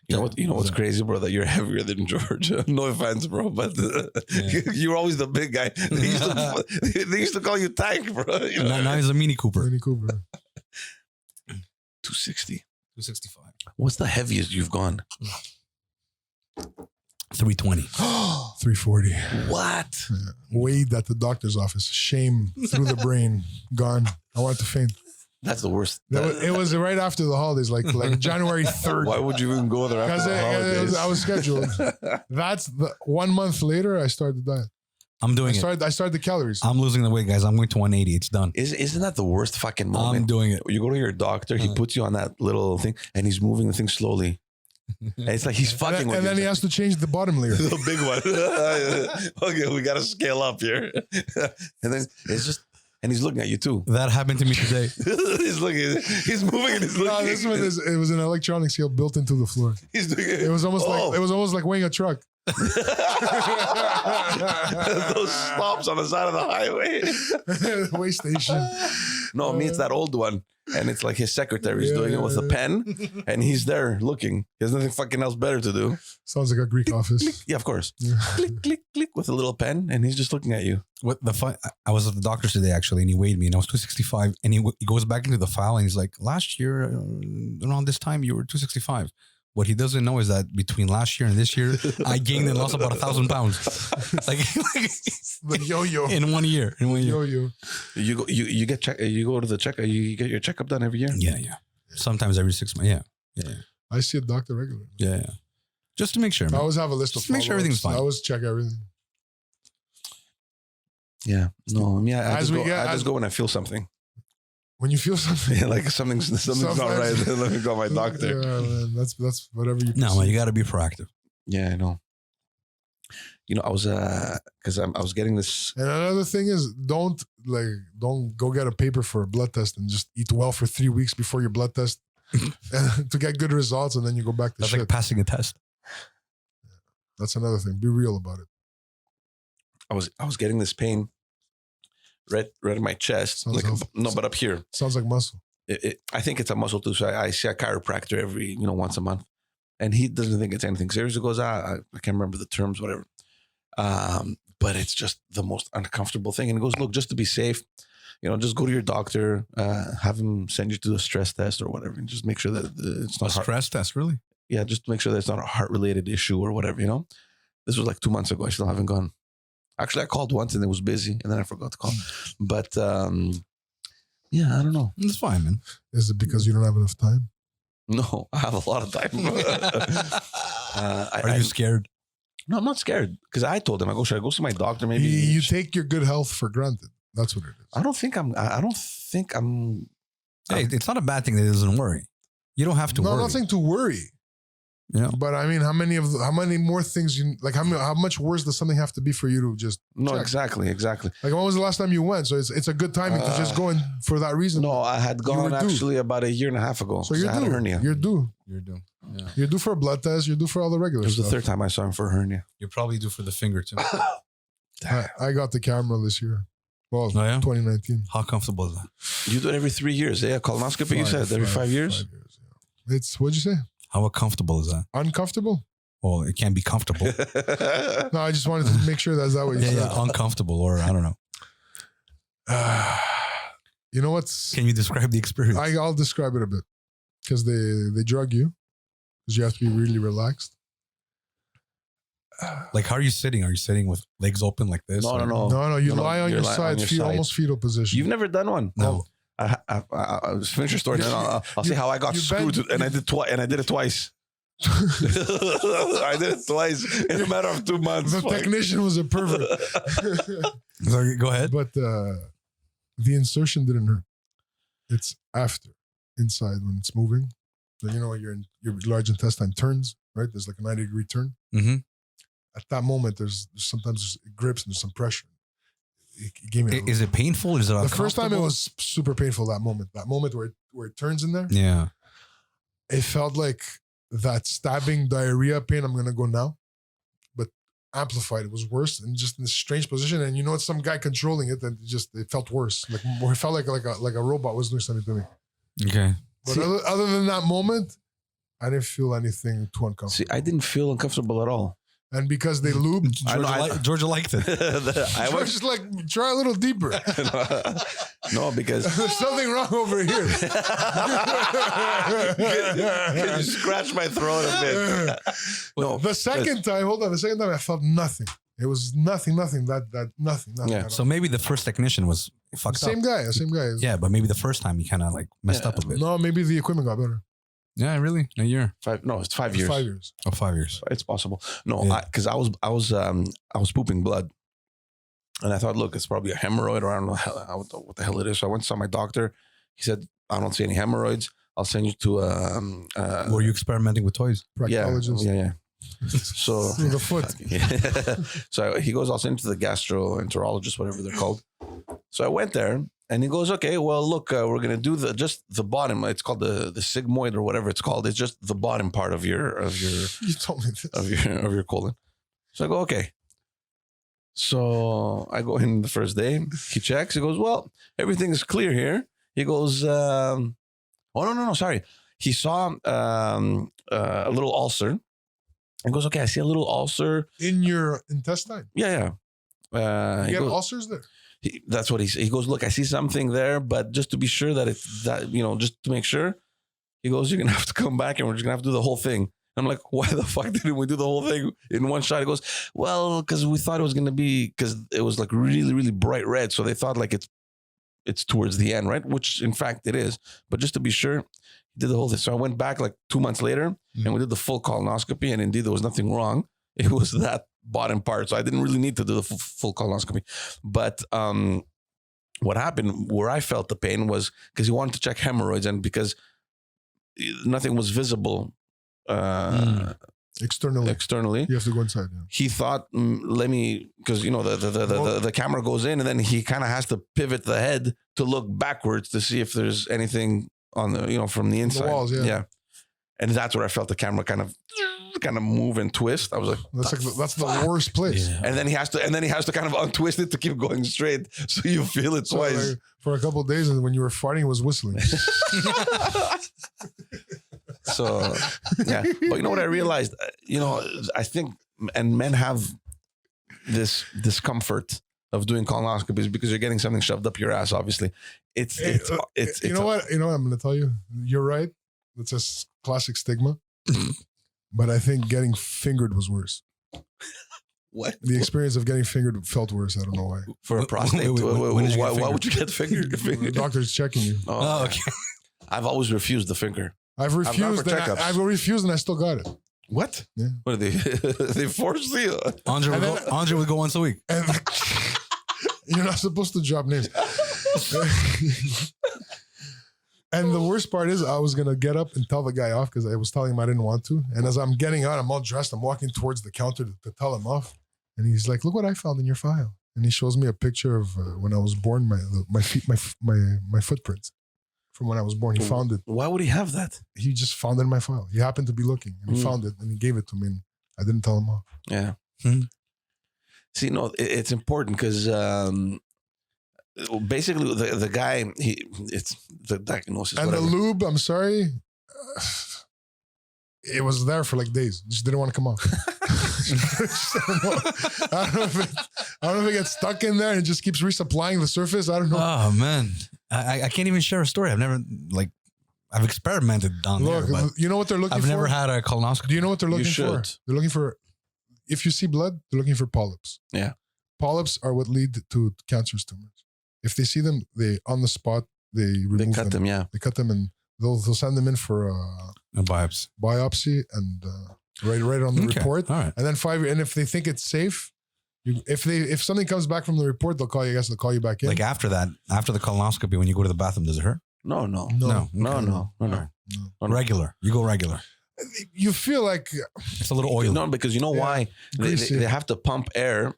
You know what's crazy, bro? That you're heavier than George. No offense, bro, but you're always the big guy. They used to call you Tank, bro. You know? Now he's a Mini Cooper. Mini Cooper. 260. 265. What's the heaviest you've gone? 320. 340. What? Yeah. Weighed at the doctor's office. Shame through the brain. Gone. I wanted to faint. That's the worst. It was right after the holidays, like January 3rd. Why would you even go there after the holidays? I was scheduled. That's 1 month later, I started the diet. I'm doing I started the calories. I'm losing the weight, guys. I'm going to 180. It's done. Isn't that the worst fucking moment? I'm doing it. You go to your doctor, he puts you on that little thing, and he's moving the thing slowly. And it's like he's fucking with and you. then he has to change the bottom layer. The big one. Okay, we got to scale up here. And then it's just, and he's looking at you too. That happened to me today. He's looking, he's moving and he's looking. No, this one it was an electronic scale built into the floor. He's doing it. It was almost like weighing a truck. Those stops on the side of the highway. Way station. No, me, it's that old one. And it's like his secretary's doing it with a pen. And he's there looking. He has nothing fucking else better to do. Sounds like a Greek office. Yeah, of course. Yeah. Click, click, click with a little pen. And he's just looking at you. What the fun? I was at the doctor's today actually, and he weighed me, and I was 265. And he goes back into the file, and he's like, "Last year around this time, you were 265." What he doesn't know is that between last year and this year, I gained and lost about 1,000 pounds, like The yo-yo. in 1 year. In 1 year. Yo-yo. You get check. You go to the checkup. You get your checkup done every year. Yeah. Sometimes every 6 months. Yeah. I see a doctor regularly. Yeah. Just to make sure. I Man. always have a list Just of make sure everything's follow-ups. fine. I always check everything. Yeah. No, I just go when I feel something. When you feel something. Yeah, like something's not right. Let me call my doctor. Yeah, man, that's whatever you. No, man, you got to be proactive. Yeah, I know. You know, I was because I was getting this. And another thing is, don't go get a paper for a blood test and just eat well for 3 weeks before your blood test to get good results, and then you go back to That's shit. like passing a test. That's another thing. Be real about it. I was getting this pain right in my chest. Sounds Like healthy. no, but up here. Sounds like muscle. I think it's a muscle too. So I see a chiropractor every once a month, and he doesn't think it's anything serious. He goes, I can't remember the terms, whatever. But it's just the most uncomfortable thing. And he goes, look, just to be safe, just go to your doctor, have him send you to a stress test or whatever, and just make sure that it's not A stress test, really? Yeah, just to make sure that it's not a heart related issue or whatever. This was like 2 months ago. I still haven't gone. Actually, I called once and it was busy, and then I forgot to call. But yeah, I don't know. It's fine, man. Is it because you don't have enough time? No, I have a lot of time. Are you scared? No, I'm not scared because I told him, should I go see my doctor? Maybe You take your good health for granted. That's what it is. I don't think I'm. Hey, it's not a bad thing that it doesn't worry. You don't have to worry. Nothing to worry. Yeah. But I mean, how many more things how much worse does something have to be for you to just No, check? Exactly. Like, when was the last time you went? So it's a good timing to just go in for that reason. No, I had gone were due. actually about a year and a half ago. So you're I had a due. hernia. You're due. You're due. Yeah. You're due for a blood test. You're due for all the regular It was the stuff. third time I saw him for a hernia. You're probably due for the finger too. I got the camera this year. Well, Oh, yeah? 2019. How comfortable is that? You do it every 3 years, yeah? Colonoscopy, you said every 5 years? 5 years, yeah. It's, what'd you say? How comfortable is that? Uncomfortable? Well, it can be comfortable. No, I just wanted to make sure that's that what you said. Yeah, uncomfortable, or I don't know. You know what's... Can you describe the experience? I'll describe it a bit. Because they drug you. Because you have to be really relaxed. Like, how are you sitting? Are you sitting with legs open like this? No, or- no. No, you lie on you're your lying side, on your side. almost fetal position. You've never done one? No. I'll finish your story, then I'll say how I got you screwed, bend- and I did it twice. I did it twice in a matter of 2 months. The technician was a pervert. Sorry, go ahead. But the insertion didn't hurt. It's after, inside, when it's moving. So your large intestine turns, right? There's like a 90-degree turn. Mm-hmm. At that moment, there's sometimes it grips and there's some pressure. It gave me. Is it painful? Is it The first time it uncomfortable? was super painful. That moment where it turns in there, Yeah. it felt like that stabbing diarrhea pain, I'm gonna go now, but amplified. It was worse and just in this strange position. And it's some guy controlling it, and it felt worse. Like it felt like a robot was doing something to me. Okay. But other than that moment, I didn't feel anything too uncomfortable. See, I didn't feel uncomfortable at all. And because they lubed, Georgia liked it. I George was just like, try a little deeper. no, because There's something wrong over here. can you scratch my throat a bit? No, The second time I felt nothing. It was nothing. Nothing. Yeah. at all. So maybe the first technician was fucked Same up. guy. Yeah, but maybe the first time he kind of like messed up a bit. No, maybe the equipment got better. Yeah, really? A year? it's 5 years. 5 years. Oh, 5 years. It's possible. No, Yeah. because I was pooping blood, and I thought, look, it's probably a hemorrhoid, or I don't know what the hell it is. So I went to saw my doctor. He said, I don't see any hemorrhoids. I'll send you to Were you experimenting with toys? Proctologist. yeah. So The foot. So he goes, I'll send you to the gastroenterologist, whatever they're called. So I went there, and he goes, okay, well, look, we're gonna do just the bottom. It's called the sigmoid or whatever it's called. It's just the bottom part of your You told me this. of your colon. So I go, okay. So I go in the first day. He checks. He goes, well, everything is clear here. He goes, oh no, sorry. He saw a little ulcer. He goes, okay, I see a little ulcer In your intestine. Yeah. You He get goes, ulcers there. that's what he said. He goes, look, I see something there, but just to be sure that it's that, just to make sure, he goes, you're going to have to come back and we're just going to have to do the whole thing. I'm like, why the fuck didn't we do the whole thing in one shot? He goes, well, because we thought it was going to be, because it was like really, really bright red. So they thought like it's towards the end, right? Which in fact it is. But just to be sure, he did the whole thing. So I went back like 2 months later and we did the full colonoscopy, and indeed there was nothing wrong. It was that bottom part. So I didn't really need to do the full colonoscopy. But what happened where I felt the pain was because he wanted to check hemorrhoids, and because nothing was visible externally, You have to go inside. Yeah. he thought, let me, because the camera goes in, and then he kind of has to pivot the head to look backwards to see if there's anything on the from the inside. The walls, yeah. And that's where I felt the camera kind of move and twist. I was like, That's the worst place. Yeah. and then he has to kind of untwist it to keep going straight, so you feel it So twice. like, for a couple of days, and when you were farting, it was whistling. So yeah, but you know what I realized? I think, and men have this discomfort of doing colonoscopies because you're getting something shoved up your ass. Obviously, it's you know what I'm going to tell you. You're right. It's a classic stigma. But I think getting fingered was worse. What? The experience of getting fingered felt worse. I don't know why. For a prostate. When did you get Why fingered? would you get fingered? The doctor's checking you. Oh, okay. I've always refused the finger. I've gone refused. for checkups. I've refused, and I still got it. What? Yeah. What are they? They forced you. Andre would go once a week. And you're not supposed to drop names. And the worst part is I was going to get up and tell the guy off because I was telling him I didn't want to. And as I'm getting out, I'm all dressed. I'm walking towards the counter to tell him off. And he's like, look what I found in your file. And he shows me a picture of when I was born, my footprints from when I was born. He found it. Why would he have that? He just found it in my file. He happened to be looking and he found it and he gave it to me. And I didn't tell him off. Yeah. See, no, it's important because basically the guy, it's the diagnosis. And whatever. the lube, I'm sorry, it was there for like days. Just didn't want to come off. I don't know if it gets stuck in there and it just keeps resupplying the surface. I don't know. Oh man, I can't even share a story. I've experimented down Look, there, but you know what they're looking I've for? never had a colonoscopy. Do you know what they're looking for? should. They're looking for, if you see blood, they're looking for polyps. Yeah. Polyps are what lead to cancerous tumors. If they see them, they on the spot, they remove They cut them, yeah. They cut them and they'll send them in for A biopsy and right on the Okay, report. all right. And then and if they think it's safe, if something comes back from the report, they'll call you. I guess they'll call you back in. Like after the colonoscopy, when you go to the bathroom, does it hurt? No. No. Regular. You go regular. You feel like It's a little oily. No, because you know why? Greasy. They have to pump air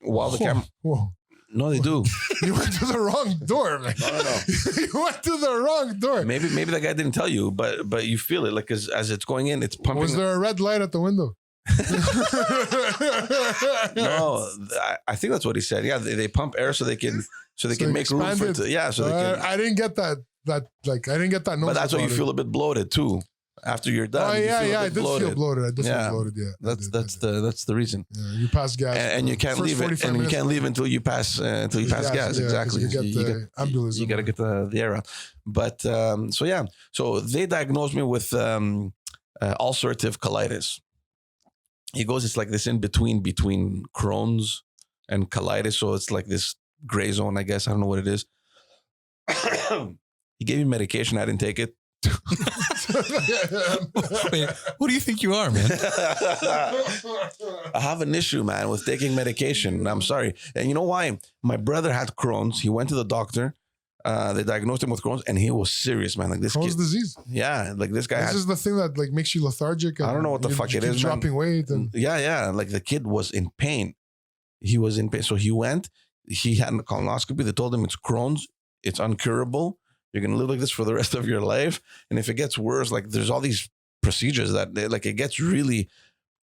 while the camera. Whoa. No, they do. You went to the wrong door, man. No. You went to the wrong door. Maybe that guy didn't tell you, but you feel it like as it's going in, it's pumping. Was there a red light at the window? No, I think that's what he said. Yeah, they pump air so they can make room for it. Yeah, so they can. I didn't get that. I didn't get that. But that's why you feel a bit bloated too after you're done. Oh yeah, I did bloated. feel bloated. I did feel bloated. Yeah, that's the reason. Yeah, you pass gas, and you can't leave it, and you can't leave until you pass gas. Yeah, exactly. You got to get the air out. But so they diagnosed me with ulcerative colitis. He goes, it's like this in between Crohn's and colitis. So it's like this gray zone, I guess. I don't know what it is. He gave me medication. I didn't take it. Wait, who do you think you are, man? I have an issue, man, with taking medication. I'm sorry. And you know why? My brother had Crohn's. He went to the doctor. They diagnosed him with Crohn's, and he was serious, man. Like this Crohn's disease. Yeah, like this guy. This is the thing that like makes you lethargic. I don't know what the fuck it is, man. Dropping weight. And Yeah. Like the kid was in pain. He was in pain. So he went. He had a colonoscopy. They told him it's Crohn's. It's uncurable. You're gonna live like this for the rest of your life. And if it gets worse, like there's all these procedures that it gets really.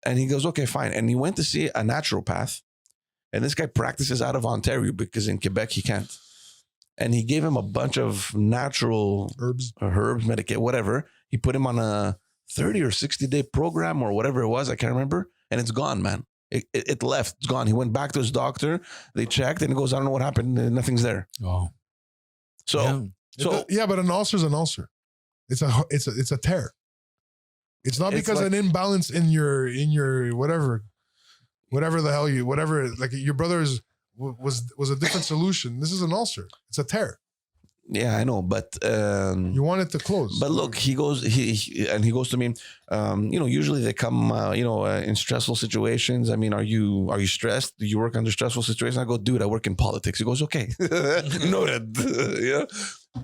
And he goes, okay, fine. And he went to see a naturopath. And this guy practices out of Ontario because in Quebec he can't. And he gave him a bunch of natural herbs, medicate, whatever. He put him on a 30 or 60-day program or whatever it was. I can't remember. And it's gone, man. It left. It's gone. He went back to his doctor. They checked and he goes, I don't know what happened. Nothing's there. Oh. So, but an ulcer is an ulcer. It's a tear. It's not because an imbalance in your whatever the hell like your brother's was a different solution. This is an ulcer. It's a tear. Yeah, I know, but you want it to close. But look, he goes to me. Usually they come, in stressful situations. I mean, are you stressed? Do you work under stressful situations? I go, dude, I work in politics. He goes, okay, noted. Yeah,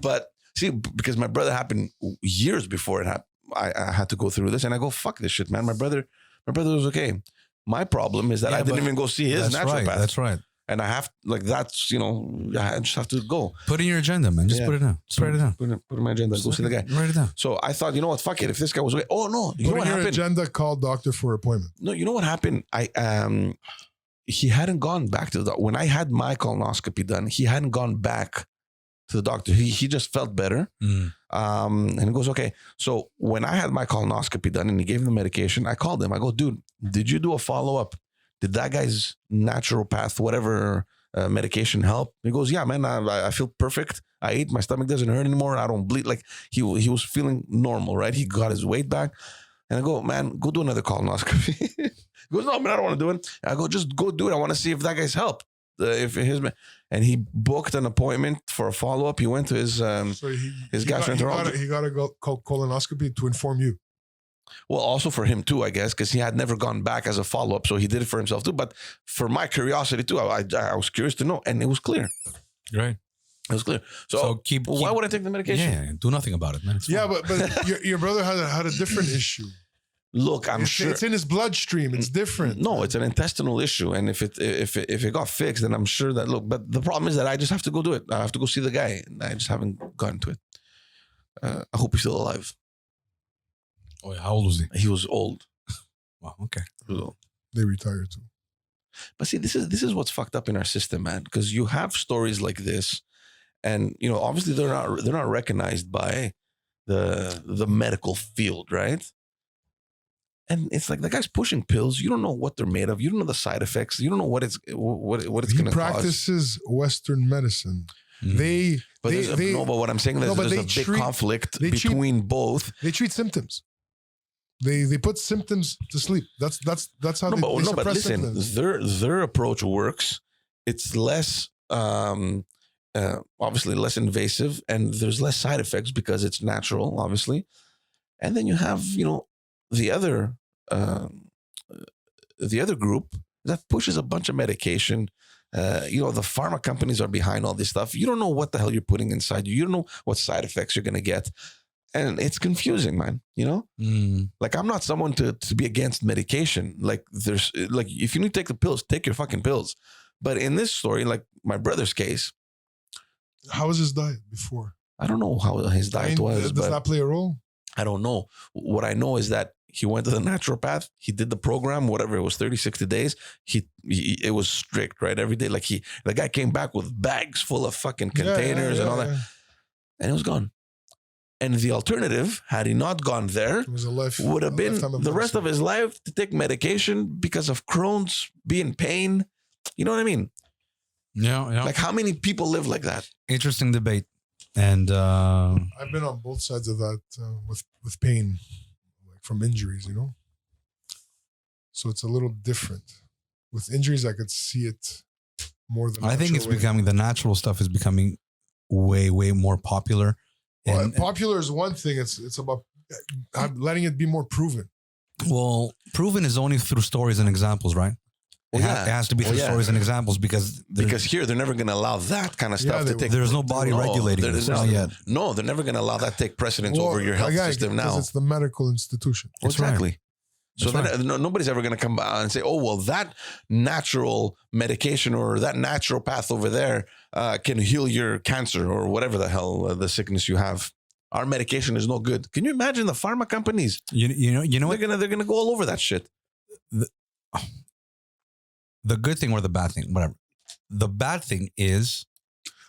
but see, because my brother happened years before it happened, I had to go through this, and I go, fuck this shit, man. My brother was okay. My problem is that I didn't even go see his naturopath. That's right. And I have I just have to go. Put in your agenda, man. Just put it down. Just write it down. Put in my agenda. Go see the guy. Write it down. So I thought, you know what? Fuck it. If this guy was okay. Oh no. You know what happened? Agenda, call doctor for appointment. No, you know what happened? He hadn't gone back to the doctor. When I had my colonoscopy done, he hadn't gone back to the doctor. He just felt better. And he goes, okay. So when I had my colonoscopy done and he gave him the medication, I called him. I go, dude, did you do a follow-up? Did that guy's naturopath, whatever medication help? He goes, yeah, man, I feel perfect. I ate, my stomach doesn't hurt anymore. I don't bleed. Like he was feeling normal, right? He got his weight back. And I go, man, go do another colonoscopy. He goes, no, man, I don't want to do it. I go, just go do it. I want to see if that guy's help. And he booked an appointment for a follow-up. He went to his gastroenterologist. He got a colonoscopy to inform you. Well, also for him too, I guess, because he had never gone back as a follow-up, so he did it for himself too. But for my curiosity too, I was curious to know, and it was clear. Right. It was clear. So why would I take the medication? Yeah, do nothing about it, man. But your brother had a different issue. Look, I'm sure it's in his bloodstream. It's different. No, it's an intestinal issue, and if it got fixed, then I'm sure that. Look, but the problem is that I just have to go do it. I have to go see the guy. And I just haven't gotten to it. I hope he's still alive. Oh, how old was he? He was old. Wow. Okay. They retired too. But see, this is what's fucked up in our system, man. Because you have stories like this, and obviously they're not recognized by the medical field, right? And it's like the guy's pushing pills. You don't know what they're made of. You don't know the side effects. You don't know what it's going to cause. He practices Western medicine. But what I'm saying is there's a big conflict between both. They treat symptoms. They put symptoms to sleep. That's how they suppress but listen, symptoms. Their approach works. It's less obviously less invasive, and there's less side effects because it's natural, obviously. And then you have the other group that pushes a bunch of medication. The pharma companies are behind all this stuff. You don't know what the hell you're putting inside you. You don't know what side effects you're going to get. And it's confusing, man. Like I'm not someone to be against medication. Like if you need to take the pills, take your fucking pills. But in this story, like my brother's case, How was his diet before? I don't know how his diet was. Does But that play a role? I don't know. What I know is that he went to the naturopath. He did the program, whatever it was, 30, 60 days. It was strict, right? Every day. Like the guy came back with bags full of fucking containers and all that. And it was gone. And the alternative, had he not gone there, It was a life. would have been lifetime of the rest of medicine. his life to take medication because of Crohn's, be in pain. You know what I mean? Yeah. Like how many people live like that? Interesting debate. And I've been on both sides of that with pain, like from injuries, you know. So it's a little different. With injuries, I could see it more than. I think it's natural way. becoming, the natural stuff is becoming way more popular. Well, And, popular is one thing. It's about letting it be more proven. well, proven is only through stories and examples, right? It, Well, it has to be through stories and examples because Here they're never going to allow that kind of stuff to take. there's no body regulating this, not yet. No, they're never going to allow that to take precedence over your health system now. It's the medical institution. That's right. Exactly. So That's then, nobody's ever going to come out and say, "Oh, well, that natural medication or that naturopath over there can heal your cancer or whatever the hell the sickness you have." Our medication is no good. Can you imagine the pharma companies? You know what? They're gonna go all over that shit. The good thing or the bad thing, whatever. The bad thing is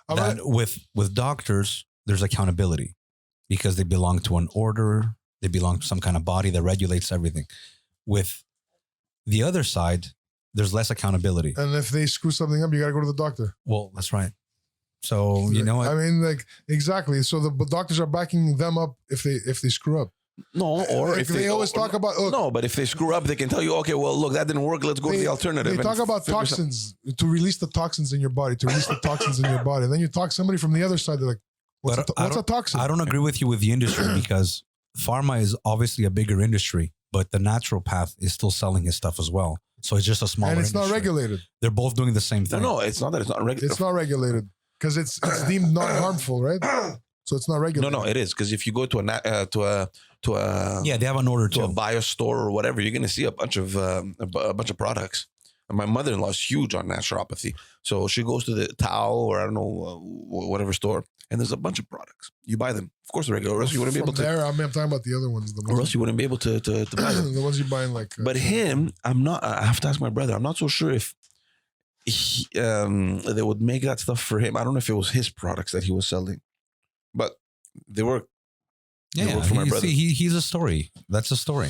that with doctors, there's accountability because they belong to an order. They belong to some kind of body that regulates everything. With the other side, there's less accountability. And if they screw something up, you got to go to the doctor. Well, that's right. So you know what? I mean, like exactly. So the doctors are backing them up if they screw up. No, or Like, if they always talk about no, but if they screw up, they can tell you, okay, well, look, that didn't work. Let's go to the alternative. They talk about toxins to release the toxins in your body, And then you talk somebody from the other side. They're like, what's a toxin? I don't agree with you with the industry because pharma is obviously a bigger industry, but the naturopath is still selling his stuff as well. So it's just a smaller and it's not industry. regulated. They're both doing the same thing. No, it's not that it's not regulated. It's not regulated because it's deemed not harmful, right? So it's not regulated. No, it is because if you go to a Yeah, they have an order to a too. bio store or whatever, you're going to see a bunch of products. And my mother-in-law is huge on naturopathy, so she goes to the Tao or I don't know whatever store, and there's a bunch of products. You buy them, of course, regular. Or else you wouldn't be able to. There, I'm talking about the other ones. Or else you wouldn't be able to buy them. The ones you buy in like. But him, I'm not. I have to ask my brother. I'm not so sure if they would make that stuff for him. I don't know if it was his products that he was selling, but they were. Yeah, for my brother. he's a story. That's a story.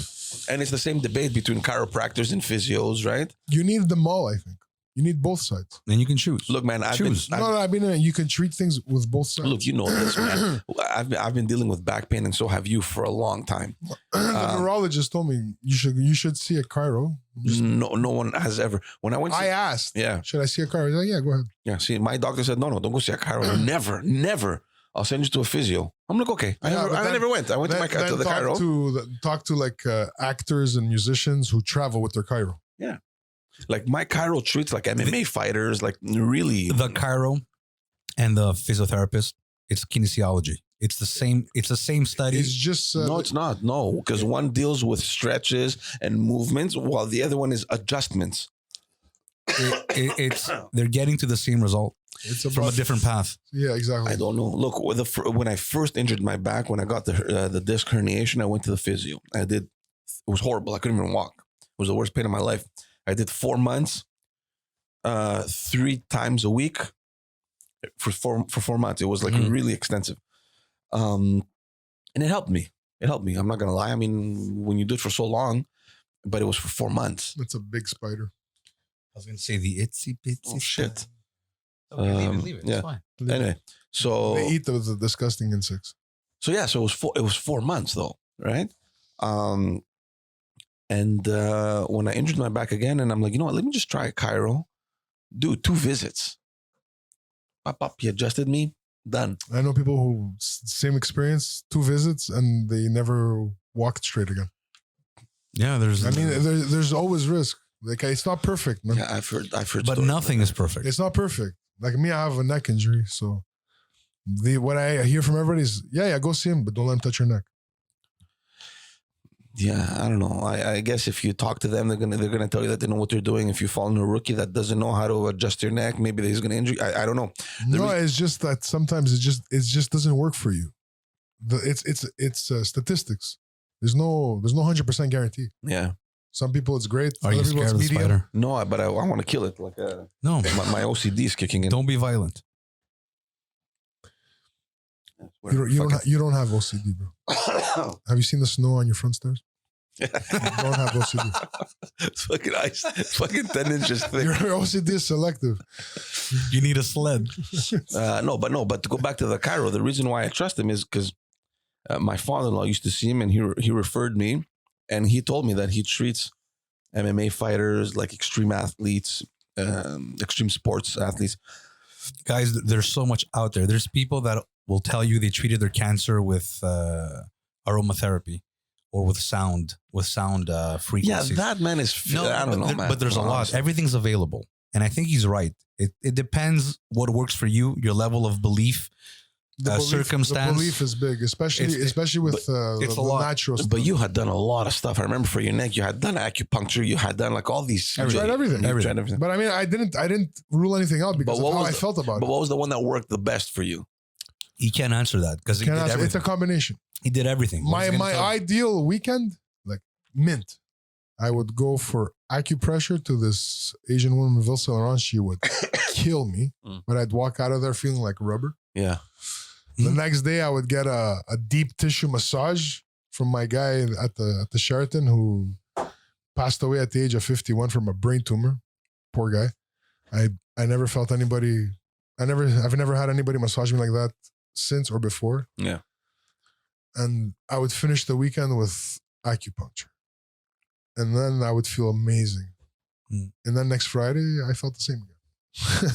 And it's the same debate between chiropractors and physios, right? You need them all, I think. You need both sides. And you can choose. Look, man, Choose. I mean, you can treat things with both sides. Look, you know this, man. I've been dealing with back pain, and so have you for a long time. The neurologist told me you should see a chiro. No one has ever. When I went, I asked, yeah, should I see a chiro? He's like, yeah, go ahead. yeah. See, my doctor said, no, don't go see a chiro. Never. I'll send you to a physio. I'm like, okay. I never went. I went to the chiro. Talk to like actors and musicians who travel with their chiro. Yeah. Like my chiro treats like MMA fighters, like really. The chiro and the physiotherapist, it's kinesiology. It's the same study. It's just No, it's not. No, because one deals with stretches and movements, while the other one is adjustments. It's they're getting to the same result. It's from a different path. Yeah, exactly. I don't know. Look, when I first injured my back, when I got the disc herniation, I went to the physio. It was horrible. I couldn't even walk. It was the worst pain of my life. I did 4 months, 3 times a week for 4 months. It was like really extensive. And it helped me. I'm not going to lie. I mean, when you do it for so long, but it was for 4 months. It's a big spider. I was going to say the itsy bitsy. Oh, shit. Okay, leave it. Yeah. It's fine. Anyway, so they eat those disgusting insects. So yeah, so it was 4 months though, right? And when I injured my back again, and I'm like, you know what? Let me just try a chiro. Dude, 2 visits. Pop, he adjusted me. Done. I know people who same experience, 2 visits, and they never walked straight again. Yeah, there's always risk. Like it's not perfect, man. Yeah, I've heard. But nothing is perfect. It's not perfect. Like me, I have a neck injury, so what I hear from everybody is, yeah, go see him, but don't let him touch your neck. Yeah, I don't know. I guess if you talk to them, they're gonna tell you that they know what they're doing. If you fall into a rookie that doesn't know how to adjust your neck, maybe he's gonna injure you. I don't know. No, it's just that sometimes it just doesn't work for you. It's statistics. There's no 100% guarantee. Yeah. Some people it's great. Are you Other people scared it's of the medium. spider? No, but I want to kill it. Like No. my OCD is kicking in. Don't be violent. You don't have OCD, bro. Have you seen the snow on your front stairs? You don't have OCD. It's fucking ice. Fucking 10 inches thick. Your OCD is selective. You need a sled. But to go back to the Cairo, the reason why I trust him is because my father-in-law used to see him, and he referred me, and he told me that he treats MMA fighters, like extreme athletes, extreme sports athletes. Guys, there's so much out there. There's people that will tell you they treated their cancer with aromatherapy or with sound frequencies. Yeah, that man is. I don't know, man. But there's a lot. Everything's available, and I think he's right. It depends what works for you, your level of belief, circumstance. The belief is big, especially with it's the a lot. natural stuff. But you had done a lot of stuff. I remember for your neck, you had done acupuncture. You had done like all these. I tried everything. You tried everything. But I mean, I didn't rule anything out because of how I felt about But it. what was the one that worked the best for you? He can't answer that because he did everything. It's a combination. He did everything. My ideal weekend, like mint, I would go for acupressure to this Asian woman, Vilsa Laurent. She would kill me, but I'd walk out of there feeling like rubber. Yeah. The next day, I would get a deep tissue massage from my guy at the Sheraton who passed away at the age of 51 from a brain tumor. Poor guy. I never felt anybody. I've never had anybody massage me like that since or before. Yeah. And I would finish the weekend with acupuncture. And then I would feel amazing. And then next Friday, I felt the same again.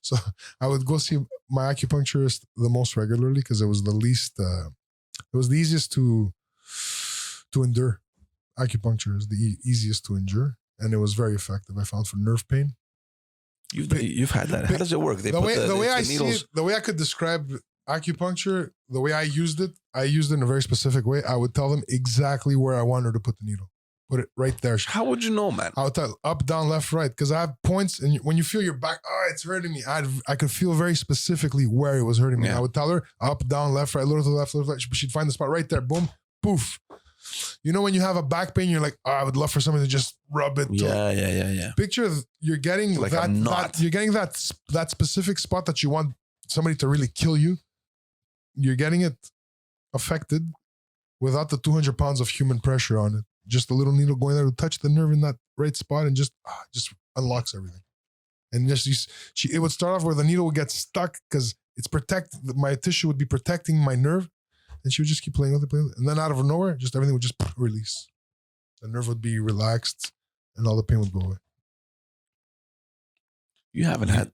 So I would go see my acupuncturist the most regularly because it was the least, it was the easiest to endure. Acupuncture is the easiest to endure. And it was very effective, I found, for nerve pain. You've had that. How does it work? The way I see it, the way I could describe acupuncture, the way I used it in a very specific way. I would tell them exactly where I want her to put the needle. Put it right there. How would you know, man? I would tell up, down, left, right, because I have points, and when you feel your back, it's hurting me. I could feel very specifically where it was hurting me. Yeah. I would tell her up, down, left, right, a little to the left, left, right. She'd find the spot right there. Boom, poof. You know when you have a back pain, you're like, I would love for someone to just rub it. Yeah. Picture you're getting like you're getting that specific spot that you want somebody to really kill you. You're getting it affected without the 200 pounds of human pressure on it. Just a little needle going there to touch the nerve in that right spot and just unlocks everything. And it would start off where the needle would get stuck because my tissue would be protecting my nerve. And she would just keep playing with it. And then out of nowhere, just everything would just release. The nerve would be relaxed and all the pain would go away. You haven't had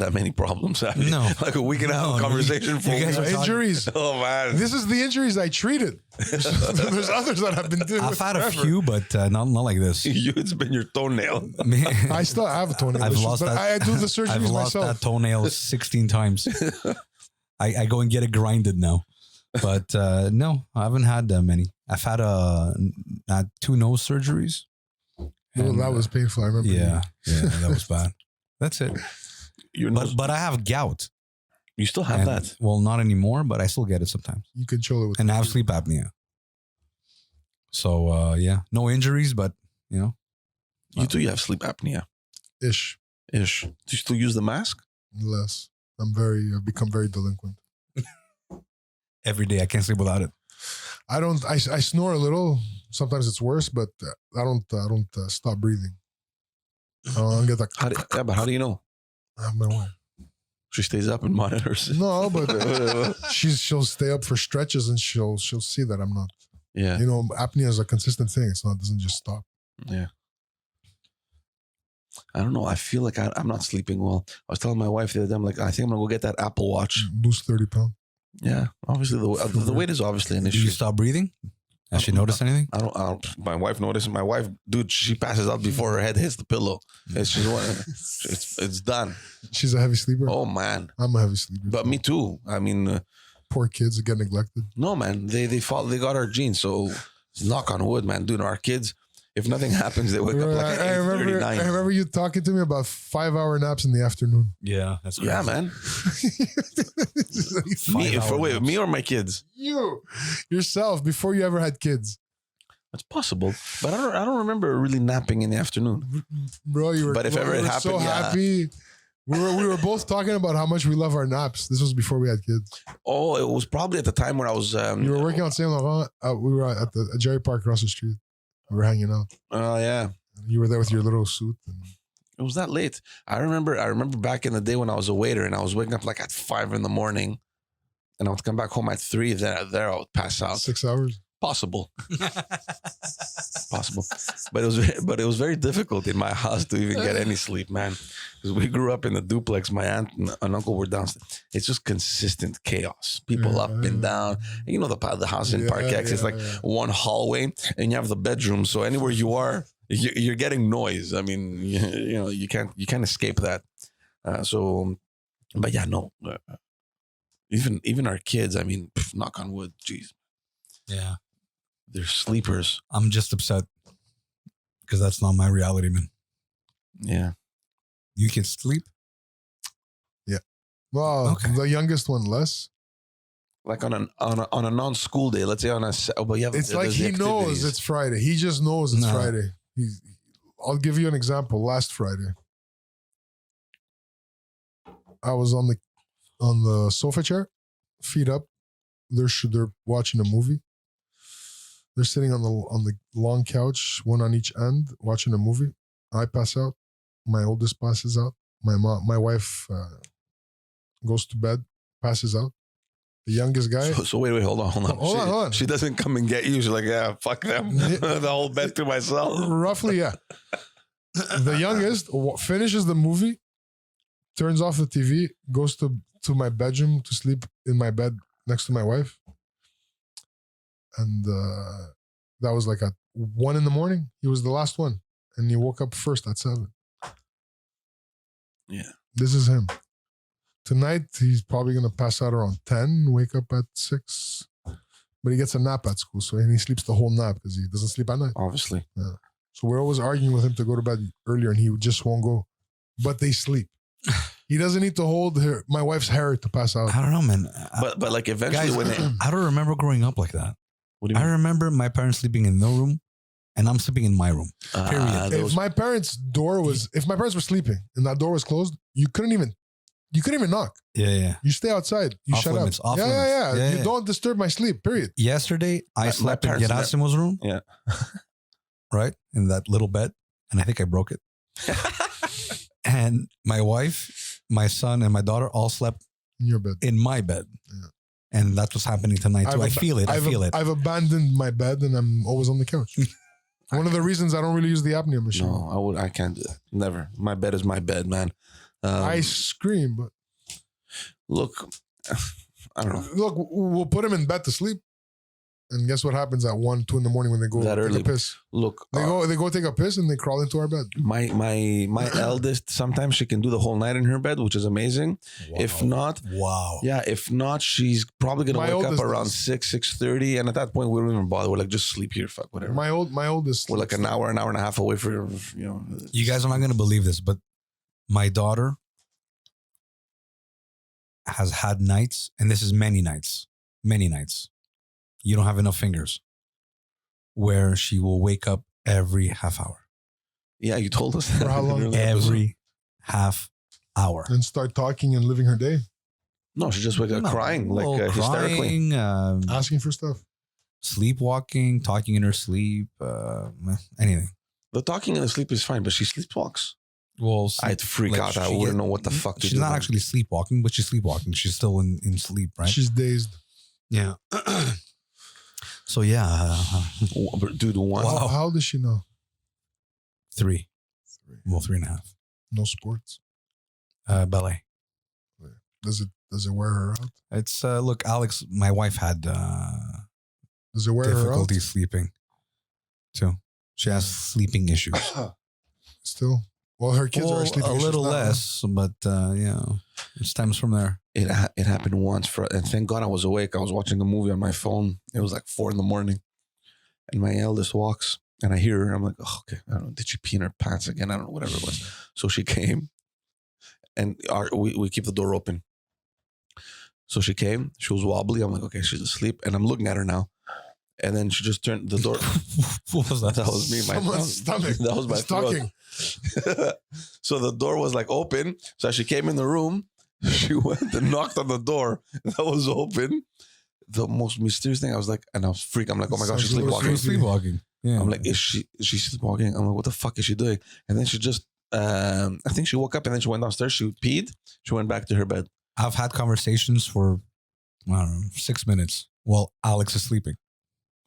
that many problems, have you? No. Like we can have a conversation for injuries. Oh man. This is the injuries I treated. There's others that I've been doing. I've had a few, but not like this. It's been your toenail. I still have a toenail. I've lost that. I do the surgery myself. I've lost that toenail 16 times. I go and get it grinded now. But no, I haven't had that many. I've had 2 nose surgeries. And, that was painful. I remember. Yeah, that was bad. That's it. But I have gout. You still have that? Well, not anymore, but I still get it sometimes. You control it with. And I have sleep apnea. So no injuries, but you do. You have sleep apnea. Ish. Do you still use the mask? Less. I've become very delinquent. Every day I can't sleep without it. I don't. I snore a little. Sometimes it's worse, but I don't stop breathing. I don't get that. But how do you know? I'm aware. She stays up and monitors. No, but she'll stay up for stretches and she'll see that I'm not. Yeah. Apnea is a consistent thing. It doesn't just stop. Yeah. I don't know. I feel like I'm not sleeping well. I was telling my wife the other day, I'm like, I think I'm gonna go get that Apple Watch. Lose 30 pounds. Yeah, obviously the weight is obviously an issue. Did you stop breathing? Has she noticed anything? I don't. My wife noticed. My wife, dude, she passes out before her head hits the pillow. It's done. She's a heavy sleeper. Oh man, I'm a heavy sleeper. But me too. I mean, Poor kids get neglected. No, man, they got our genes. So knock on wood, man. Dude, our kids, if nothing happens, they wake up like at I 8:39. remember you talking to me about 5-hour naps in the afternoon. Yeah, that's crazy. Yeah, man. Me or my kids? You yourself before you ever had kids, That's possible, but I don't remember really napping in the afternoon. bro. You were, But if ever it happened, so yeah. happy. We were both talking about how much we love our naps. This was before we had kids. Oh, it was probably at the time when I was. You were working on Saint Laurent. We were at the Jerry Park across the street. We were hanging out. Oh yeah, You were there with your little suit. it was that late. I remember back in the day when I was a waiter and I was waking up like at 5 a.m, and I would come back home at 3. There I would pass out. 6 hours. Possible, but it was very difficult in my house to even get any sleep, man. Because we grew up in the duplex. My aunt and uncle were downstairs. It's just consistent chaos. People up and down. And you know the house in Park X. It's like one hallway, and you have the bedroom. So anywhere you are, you're getting noise. I mean, you can't escape that. But yeah, no. Even our kids. I mean, knock on wood. Jeez. Yeah. They're sleepers. I'm just upset because that's not my reality, man. Yeah. You can sleep. Well, Okay. the youngest one less. Like on a non-school day, let's say on a. But yeah, It's like he knows it's Friday. He just knows it's Friday. I'll give you an example. Last Friday, I was on the sofa chair, feet up. They're watching a movie. They're sitting on the long couch, one on each end, watching a movie. I pass out. My oldest passes out. My wife goes to bed, passes out. The youngest guy. So wait, hold on. Hold on. She doesn't come and get you. She's like, yeah, fuck them. The whole bed to myself. Roughly, yeah. The youngest finishes the movie, turns off the TV, goes to my bedroom to sleep in my bed next to my wife. And that was like at 1 a.m. He was the last one. And he woke up first at 7. Yeah. This is him. Tonight, he's probably going to pass out around 10, wake up at 6. But he gets a nap at school. So he sleeps the whole nap because he doesn't sleep at night. Obviously. Yeah. So we're always arguing with him to go to bed earlier and he just won't go. But they sleep. He doesn't need to hold my wife's hair to pass out. I don't know, man. But like eventually Guys, I don't remember growing up like that. What do you I mean? remember my parents sleeping in their room and I'm sleeping in my room. Period. If my parents' were sleeping and that door was closed, you couldn't even knock. Yeah. You stay outside. You Off shut limits, up. off Yeah. limits. You Yeah. don't disturb my sleep. Period. Yesterday, I slept in parents Gerasimo's room. Yeah. Right? In that little bed. And I think I broke it. And my wife, my son, and my daughter all slept In your bed. in my bed. Yeah. And that's what's happening tonight too. I feel it. I've abandoned my bed and I'm always on the couch. One of the reasons I don't really use the apnea machine. No, I can't do that. Never. My bed is my bed, man. I scream, but Look, I don't know. look, we'll put him in bed to sleep. And guess what happens at 1, 2 in the morning when they go That take early. a piss? Look, They go take a piss and they crawl into our bed. my eldest, sometimes she can do the whole night in her bed, which is amazing. Wow. If not, if not, she's probably gonna My wake up oldest around does. 6:30, and at that point we don't even bother. We're like, just sleep here, fuck whatever. My oldest. We're like an hour and a half away for You guys are not going to believe this, but my daughter has had nights, and this is many nights. You don't have enough fingers, where she will wake up every half hour. Yeah, you told us For how long? Every half hour. And start talking and living her day, No, she just wakes up No, crying, like well, hysterically. crying, asking for stuff. sleepwalking, talking in her sleep, anything. The talking in the sleep is fine, but she sleepwalks. Well, I'd freak like, out. I she wouldn't get- know what the fuck to do. She's not actually sleepwalking, but she's sleepwalking. She's still in sleep, right? She's dazed. Yeah. So yeah, Dude, one. Wow. How does she know? 3. Well, 3.5. No sports. Ballet. Does it wear her out? It's look, Alex, my wife had Does it wear her out? difficulty sleeping too. She has sleeping issues. Still, Well, her kids are sleeping a little now. less, but it stems from there. It happened once and thank God I was awake. I was watching a movie on my phone. It was like 4 a.m. and my eldest walks and I hear her. I'm like, oh, okay. I don't know. Did she pee in her pants again? I don't know, whatever it was. So she came and we keep the door open. So she came, she was wobbly. I'm like, okay, she's asleep. And I'm looking at her now. And then she just turned the door. What was that? That was me. Someone's stomach. That was my talking. So the door was like open. So as she came in the room, she went and knocked on the door. That was open. The most mysterious thing, I was like, and I was freaked. I'm like, oh my gosh, she's sleepwalking. Sleepwalking. Yeah. I'm like, is she sleepwalking? I'm like, what the fuck is she doing? And then she just, I think she woke up and then she went downstairs. She peed. She went back to her bed. I've had conversations for, I don't know, 6 minutes while Alex is sleeping.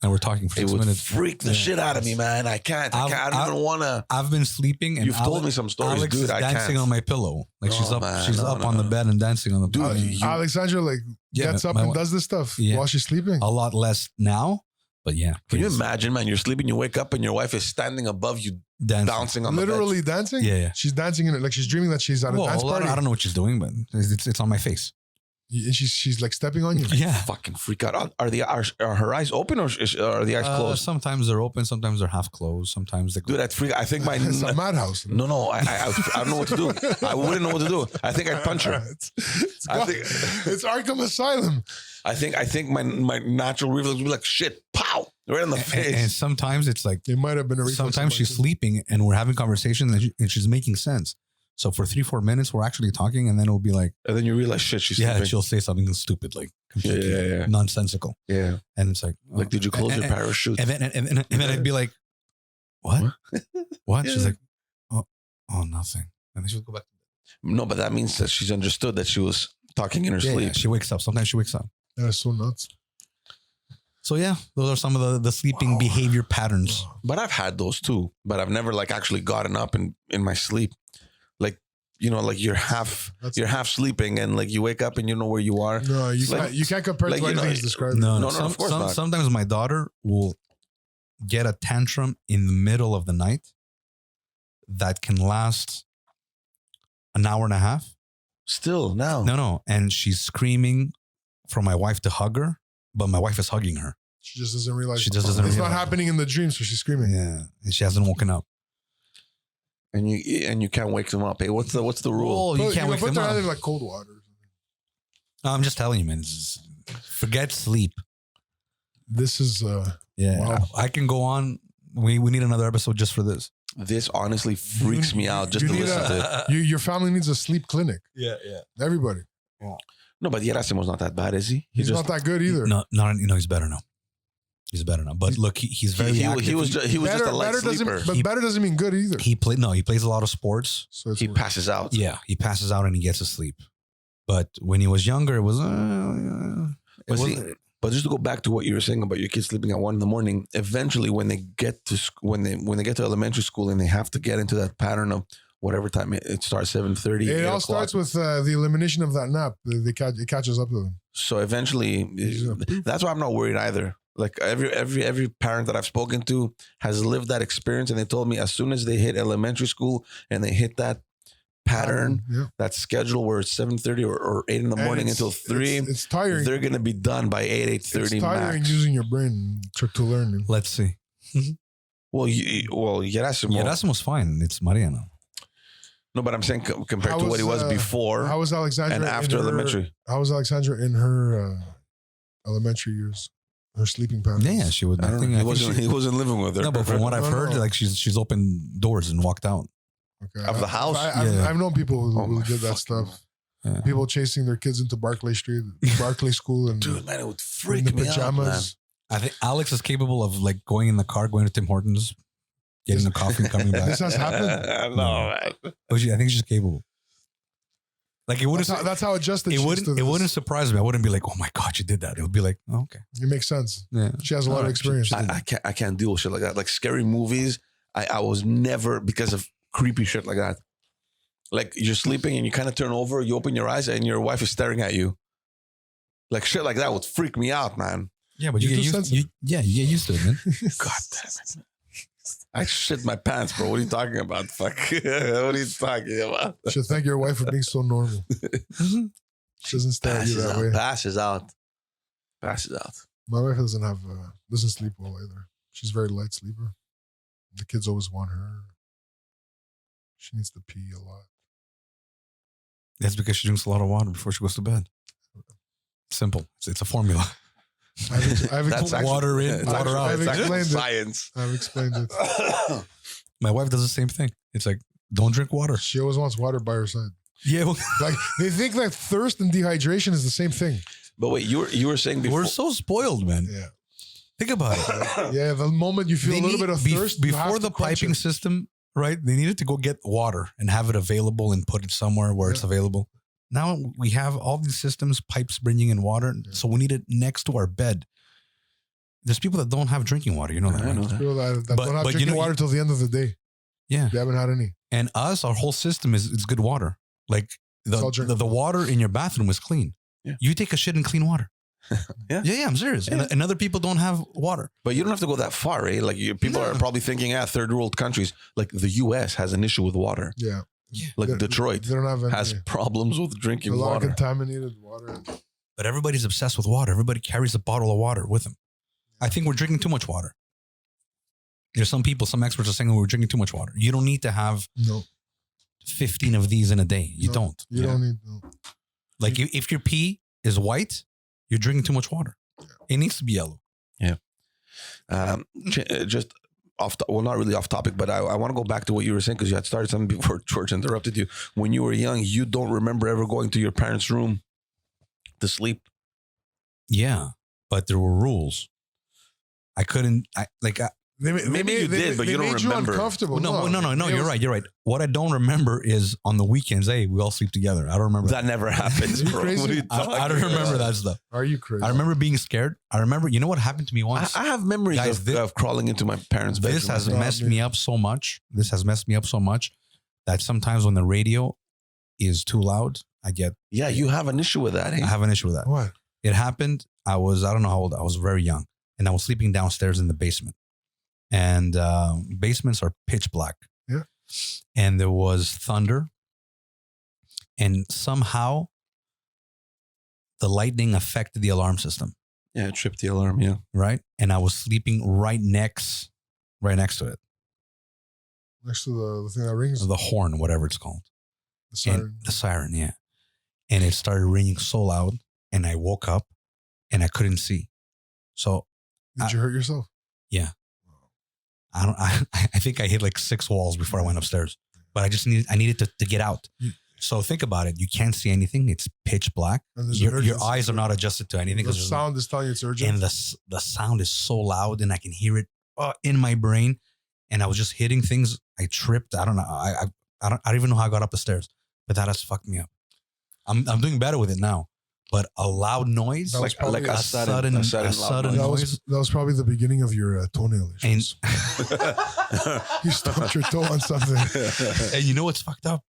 And we're talking for 6 It would minutes. freak the shit out of me, man. I can't. I don't even want to. I've been sleeping and You've told me some stories, Alex dude. is I dancing can't. on my pillow. Like she's up on the bed and dancing on the pillow. Alexandra gets up and does this stuff while she's sleeping. A lot less now, but yeah. Can you imagine, man? You're sleeping, you wake up and your wife is standing above you, bouncing on the bed. Literally dancing? Yeah. She's dancing in it like she's dreaming that she's at a dance party. I don't know what she's doing, but it's on my face. And she's like stepping on you. Yeah. Fucking freak out. Are her eyes open or are the eyes closed? Sometimes they're open, sometimes they're half closed, sometimes they go. Dude, I'd freak. I think my It's a madhouse. No, I don't know what to do. I wouldn't know what to do. I think I'd punch her. It's Arkham Asylum. I think my natural reflex would be like, shit, pow, right in the face. And sometimes it's like, It might have been a reflex. sometimes she's sleeping and we're having conversation and she's making sense. So for 3-4 minutes, we're actually talking, and then it'll be like, And then you realize, shit, she's sleeping. she'll say something stupid, like completely Yeah. nonsensical. Yeah. And it's like, Like, did you close your parachute? And then I'd be like, what? What? She's like, oh, nothing. And then she'll go back. No, but that means that she's understood that she was talking in her sleep. Yeah, she wakes up. Sometimes she wakes up. That's so nuts. So yeah, those are some of the sleeping behavior patterns. But I've had those too. But I've never like actually gotten up in my sleep. Like, you know, like you're half sleeping and like you wake up and you know where you are. No, you can't compare like, to you know, anything he's described. No, of course not. Sometimes my daughter will get a tantrum in the middle of the night that can last an hour and a half. Still now. No. And she's screaming for my wife to hug her, but my wife is hugging her. She just doesn't realize. She just doesn't It's realize. not happening in the dream, so she's screaming. Yeah. And she hasn't woken up. And you can't wake them up. Hey, what's the rule? Oh, you can't wake put them their up. hand in like cold water. I'm just telling you, man. Forget sleep. This is Yeah. Wow. I can go on. We need another episode just for this. This honestly freaks me out just you to need listen to it. your family needs a sleep clinic. Yeah. Everybody. No, but Yerasimo's not that bad, is he? He's not that good either. No, he's better now. He's better now. But look, he's very active. He was just a light sleeper. Better doesn't mean good either. He plays a lot of sports. So He passes out. Yeah, he passes out and he gets asleep. But when he was younger, it was. But just to go back to what you were saying about your kids sleeping at 1 a.m, eventually when they get to when they get to elementary school and they have to get into that pattern of whatever time it starts, 7:30. It all starts with the elimination of that nap. It catches up to them. So eventually, that's why I'm not worried either. Like every parent that I've spoken to has lived that experience, and they told me as soon as they hit elementary school and they hit that pattern, that schedule where it's 7:30 or 8 in the morning until 3, it's tiring. They're gonna be done by 8:30. It's tiring max. using your brain to learn. Let's see. Well, Yerasimo's fine. It's Mariano. No, but I'm saying compared to what he was before. How was Alexandra and after elementary? How was Alexandra in her elementary years? Her sleeping pattern. Yeah, she would. He wasn't living with her. No, but from what I've heard, like she's opened doors and walked out. Okay. Of the house? I've known people who did that stuff. Yeah. People chasing their kids into Barclay Street, Barclay School, and dude, man, it would freak in the me pajamas. out, man. I think Alex is capable of like going in the car, going to Tim Hortons, getting a coffee, and coming back. This has happened. No, man. I think she's capable. Like it wouldn't. That's how adjusted. It wouldn't surprise me. I wouldn't be like, oh my god, you did that. It would be like, oh, okay, it makes sense. Yeah, she has a lot of experience. I can't deal with shit like that. Like scary movies, I was never because of creepy shit like that. Like you're sleeping and you kind of turn over, you open your eyes and your wife is staring at you. Like shit like that would freak me out, man. Yeah, but you get used to it, man. God damn it. I shit my pants, bro. What are you talking about? Fuck. What are you talking about? You should thank your wife for being so normal. She doesn't stare at you that way. Passes out. My wife doesn't sleep well either. She's a very light sleeper. The kids always want her. She needs to pee a lot. That's because she drinks a lot of water before she goes to bed. Simple. It's a formula. Water in, water out. I've explained science. I've explained it. My wife does the same thing. It's like, don't drink water. She always wants water by her side. Yeah. Well, like they think that thirst and dehydration is the same thing. But wait, you were saying before. We're so spoiled, man. Yeah. Think about it. Yeah, the moment you feel a little bit of thirst, before the piping system, right? They needed to go get water and have it available and put it somewhere where it's available. Now we have all these systems, pipes bringing in water, so we need it next to our bed. There's people that don't have drinking water. You know that, I know right? that. People that don't have drinking water till the end of the day. Yeah, they haven't had any. And our whole system is good water. Like the water in your bathroom is clean. Yeah. You take a shit in clean water. Yeah, I'm serious. Yeah. And other people don't have water. But you don't have to go that far, eh? Like people are probably thinking, third world countries, like the U.S. has an issue with water. Yeah. Like Detroit they don't have any, has problems with drinking water. A lot water. of contaminated water. But everybody's obsessed with water. Everybody carries a bottle of water with them. I think we're drinking too much water. There's some experts are saying we're drinking too much water. You don't need to have 15 of these in a day. You don't. You don't need. Like if your pee is white, you're drinking too much water. Yeah. It needs to be yellow. Yeah. Just not really off topic, but I want to go back to what you were saying because you had started something before George interrupted you. When you were young, you don't remember ever going to your parents' room to sleep. Yeah, but there were rules. I couldn't. Maybe you did, but you don't remember. Uncomfortable. No. You're right. What I don't remember is on the weekends. Hey, we all sleep together. I don't remember that. Never happens, bro. I don't remember that stuff. Are you crazy? I remember being scared. I remember. You know what happened to me once? I have memories of crawling into my parents' bedroom. This has messed me up so much. That sometimes when the radio is too loud, I get. Yeah, you have an issue with that. Eh? I have an issue with that. What? It happened. I don't know how old. I was very young, and I was sleeping downstairs in the basement. And basements are pitch black. Yeah. And there was thunder. And somehow the lightning affected the alarm system. Yeah, it tripped the alarm, yeah. Right? And I was sleeping right next to it. Next to the thing that rings? The horn, whatever it's called. The siren. And the siren, yeah. And it started ringing so loud. And I woke up and I couldn't see. So. Did you hurt yourself? Yeah. I think I hit like 6 walls before I went upstairs, but I needed to get out. So think about it. You can't see anything. It's pitch black. Your eyes are not adjusted to anything. The sound is telling you it's urgent. And the sound is so loud and I can hear it in my brain. And I was just hitting things. I tripped. I don't know. I don't even know how I got up the stairs, but that has fucked me up. I'm doing better with it now. But a loud noise, like a sudden noise. That was probably the beginning of your toenail issues. You stubbed your toe on something. And you know what's fucked up?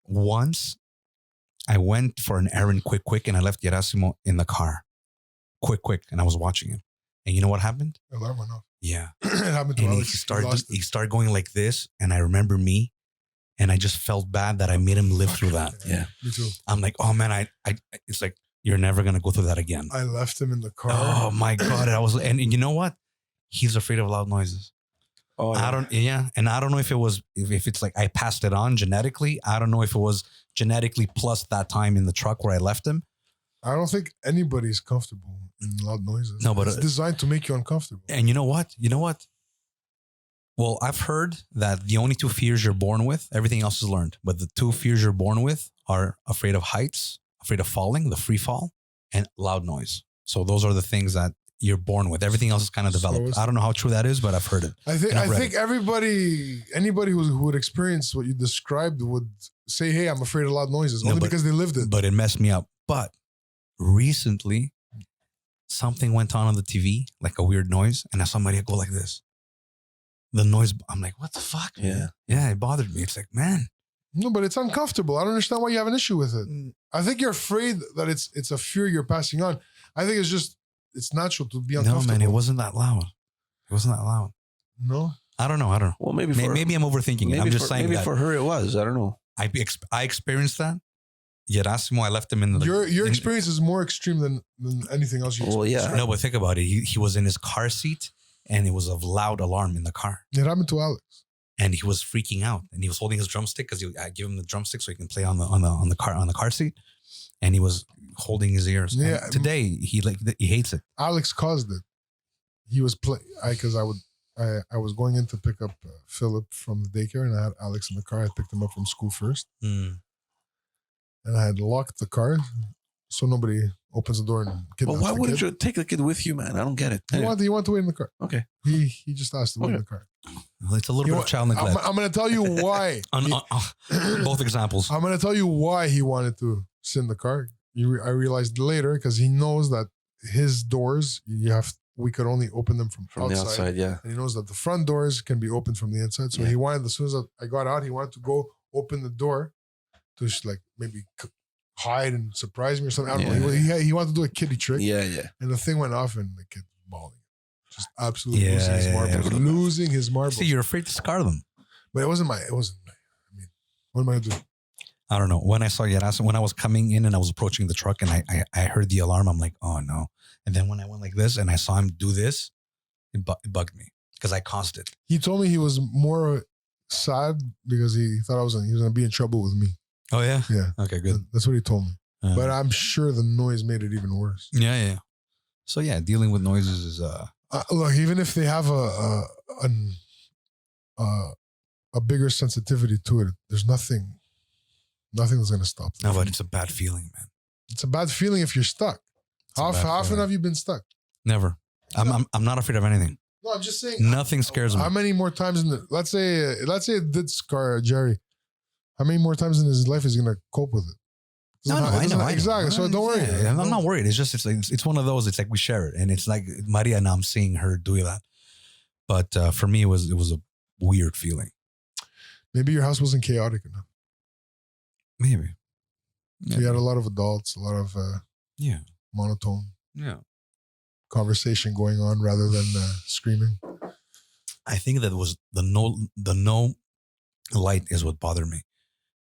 Once I went for an errand quick, and I left Gerasimo in the car. Quick, and I was watching him. And you know what happened? Alarm went off. Yeah. It happened to Alex. He started going like this, and I remember me. And I just felt bad that I made him live through that. Yeah, me too. I'm like, oh man, it's like you're never gonna go through that again. I left him in the car. Oh my god, and you know what? He's afraid of loud noises. Oh, yeah. And I don't know if it was if it's like I passed it on genetically. I don't know if it was genetically plus that time in the truck where I left him. I don't think anybody's comfortable in loud noises. No, but it's designed to make you uncomfortable. And you know what? Well, I've heard that the only 2 fears you're born with, everything else is learned. But the 2 fears you're born with are afraid of heights, afraid of falling, the free fall, and loud noise. So those are the things that you're born with. Everything else is kind of developed. I don't know how true that is, but I've heard it. I think anybody who would experience what you described would say, hey, I'm afraid of loud noises, only because they lived it. But it messed me up. But recently, something went on the TV, like a weird noise, and I saw somebody go like this. The noise, I'm like, what the fuck? Yeah. Yeah, it bothered me. It's like, man. No, but it's uncomfortable. I don't understand why you have an issue with it. I think you're afraid that it's a fear you're passing on. I think it's natural to be uncomfortable. No, man, it wasn't that loud. No. I don't know. Well, maybe Maybe I'm overthinking it. I'm just saying maybe that for her it was. I don't know. I experienced that. Gerasimo, I left him in the... Your experience is more extreme than anything else you Well, yeah. experienced. No, but think about it. He was in his car seat and it was a loud alarm in the car. It happened to Alex. And he was freaking out. And he was holding his drumstick because I give him the drumstick so he can play on the car seat. And he was holding his ears. Yeah. And today he hates it. Alex caused it. He was I was going in to pick up Philip from the daycare, and I had Alex in the car. I picked him up from school first, and I had locked the car so nobody opens the door and kidnaps But why the wouldn't kid. you take the kid with you, man? I don't get it. He wanted to wait in the car. Okay. He just asked to wait in the car. Well, it's a little bit of child neglect. I'm going to tell you why. Both examples. I'm going to tell you why he wanted to sit in the car. I realized later because he knows that his doors we could only open them from the outside, yeah. And he knows that the front doors can be opened from the inside. So he wanted, as soon as I got out, he wanted to go open the door to maybe hide and surprise me or something. I don't know. He wanted to do a kiddie trick. Yeah, yeah. And the thing went off and the kid was bawling. Just absolutely losing his marbles. Losing his marbles. See, you're afraid to scar them. But it wasn't I mean, what am I going to do? I don't know. When I saw Yerasa, when I was coming in and I was approaching the truck and I heard the alarm, I'm like, oh no. And then when I went like this and I saw him do this, it bugged me because I caused it. He told me he was more sad because he thought he was going to be in trouble with me. Oh yeah? Yeah. Okay, good. That's what he told me. But I'm sure the noise made it even worse. Yeah. So yeah, dealing with noises is look, even if they have a bigger sensitivity to it, there's nothing that's going to stop them. no, but it's a bad feeling, man. It's a bad feeling if you're stuck. How often have you been stuck? Never. I'm not afraid of anything. No, I'm just saying. Nothing scares me. How many more times let's say it did scar Jerry. How many more times in his life is he going to cope with it? I know. Exactly. So don't worry. Yeah, I'm not worried. It's just it's one of those. It's like we share it, and it's like Maria. Now I'm seeing her do that, but for me, it was a weird feeling. Maybe your house wasn't chaotic enough. Maybe. So you had a lot of adults, a lot of monotone conversation going on rather than screaming. I think that was the no light is what bothered me.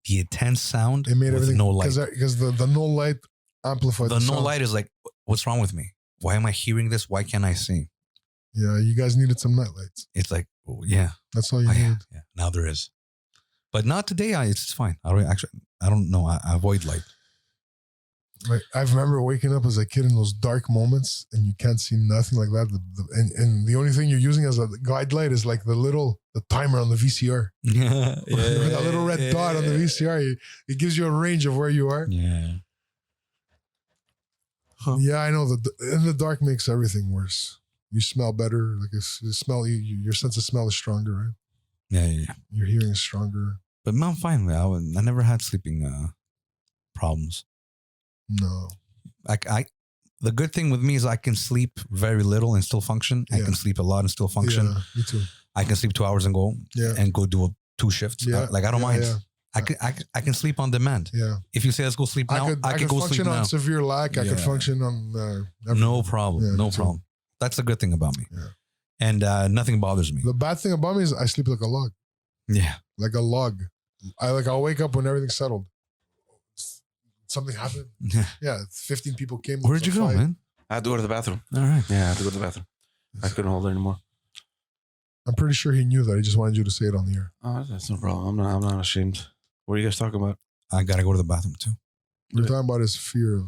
The intense sound. It made with everything no light. because the no light amplified The the no sound. light is like, what's wrong with me? Why am I hearing this? Why can't I see? Yeah, you guys needed some night lights. It's like, oh, yeah. That's all you Oh, needed. yeah. Now there is. But not today. It's fine. I don't know. I avoid light. Like I remember waking up as a kid in those dark moments, and you can't see nothing like that. And the only thing you're using as a guide light is like the timer on the VCR. That little red dot on the VCR. It gives you a range of where you are. Yeah. Huh. Yeah, I know that in the dark makes everything worse. You smell better. Like your sense of smell is stronger, right? Yeah. Your hearing is stronger. But I'm fine. I never had sleeping problems. No. The good thing with me is I can sleep very little and still function. I can sleep a lot and still function. Yeah, me too. I can sleep 2 hours and go do 2 shifts. Yeah. I don't mind. Yeah. I can sleep on demand. Yeah. If you say let's go sleep now, I could go function sleep on now. severe lack. I could function on everything. No problem. Yeah, no me too. problem. That's the good thing about me. Yeah. And nothing bothers me. The bad thing about me is I sleep like a log. Yeah. Like a log. I'll wake up when everything's settled. Something happened. Yeah, 15 people came. Where'd you go, man? I had to go to the bathroom. All right. Yeah, I had to go to the bathroom. I couldn't hold it anymore. I'm pretty sure he knew that. He just wanted you to say it on the air. Oh, that's no problem. I'm not ashamed. What are you guys talking about? I gotta go to the bathroom too. We're talking about his fear of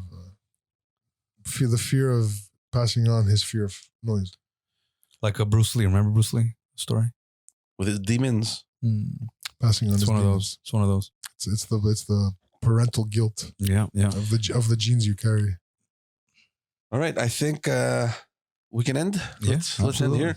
the fear of passing on his fear of noise. Like a Bruce Lee. Remember Bruce Lee story? With his demons. Passing on It's his one of demons. those. It's one of those. It's the parental guilt Yeah. of the genes you carry. All right, I think we can end. Let's end absolutely. here.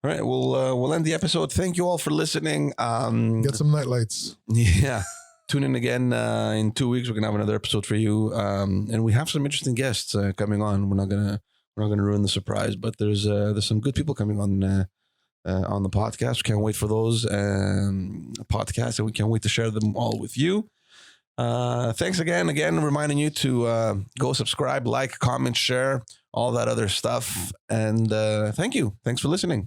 All right, we'll end the episode. Thank you all for listening. Get some night lights. Yeah, tune in again in 2 weeks. We're gonna have another episode for you, and we have some interesting guests coming on. We're not gonna ruin the surprise, but there's some good people coming on the podcast. We can't wait for those podcasts, and we can't wait to share them all with you. Thanks again, reminding you to go subscribe, like, comment, share, all that other stuff. And thank you. Thanks for listening.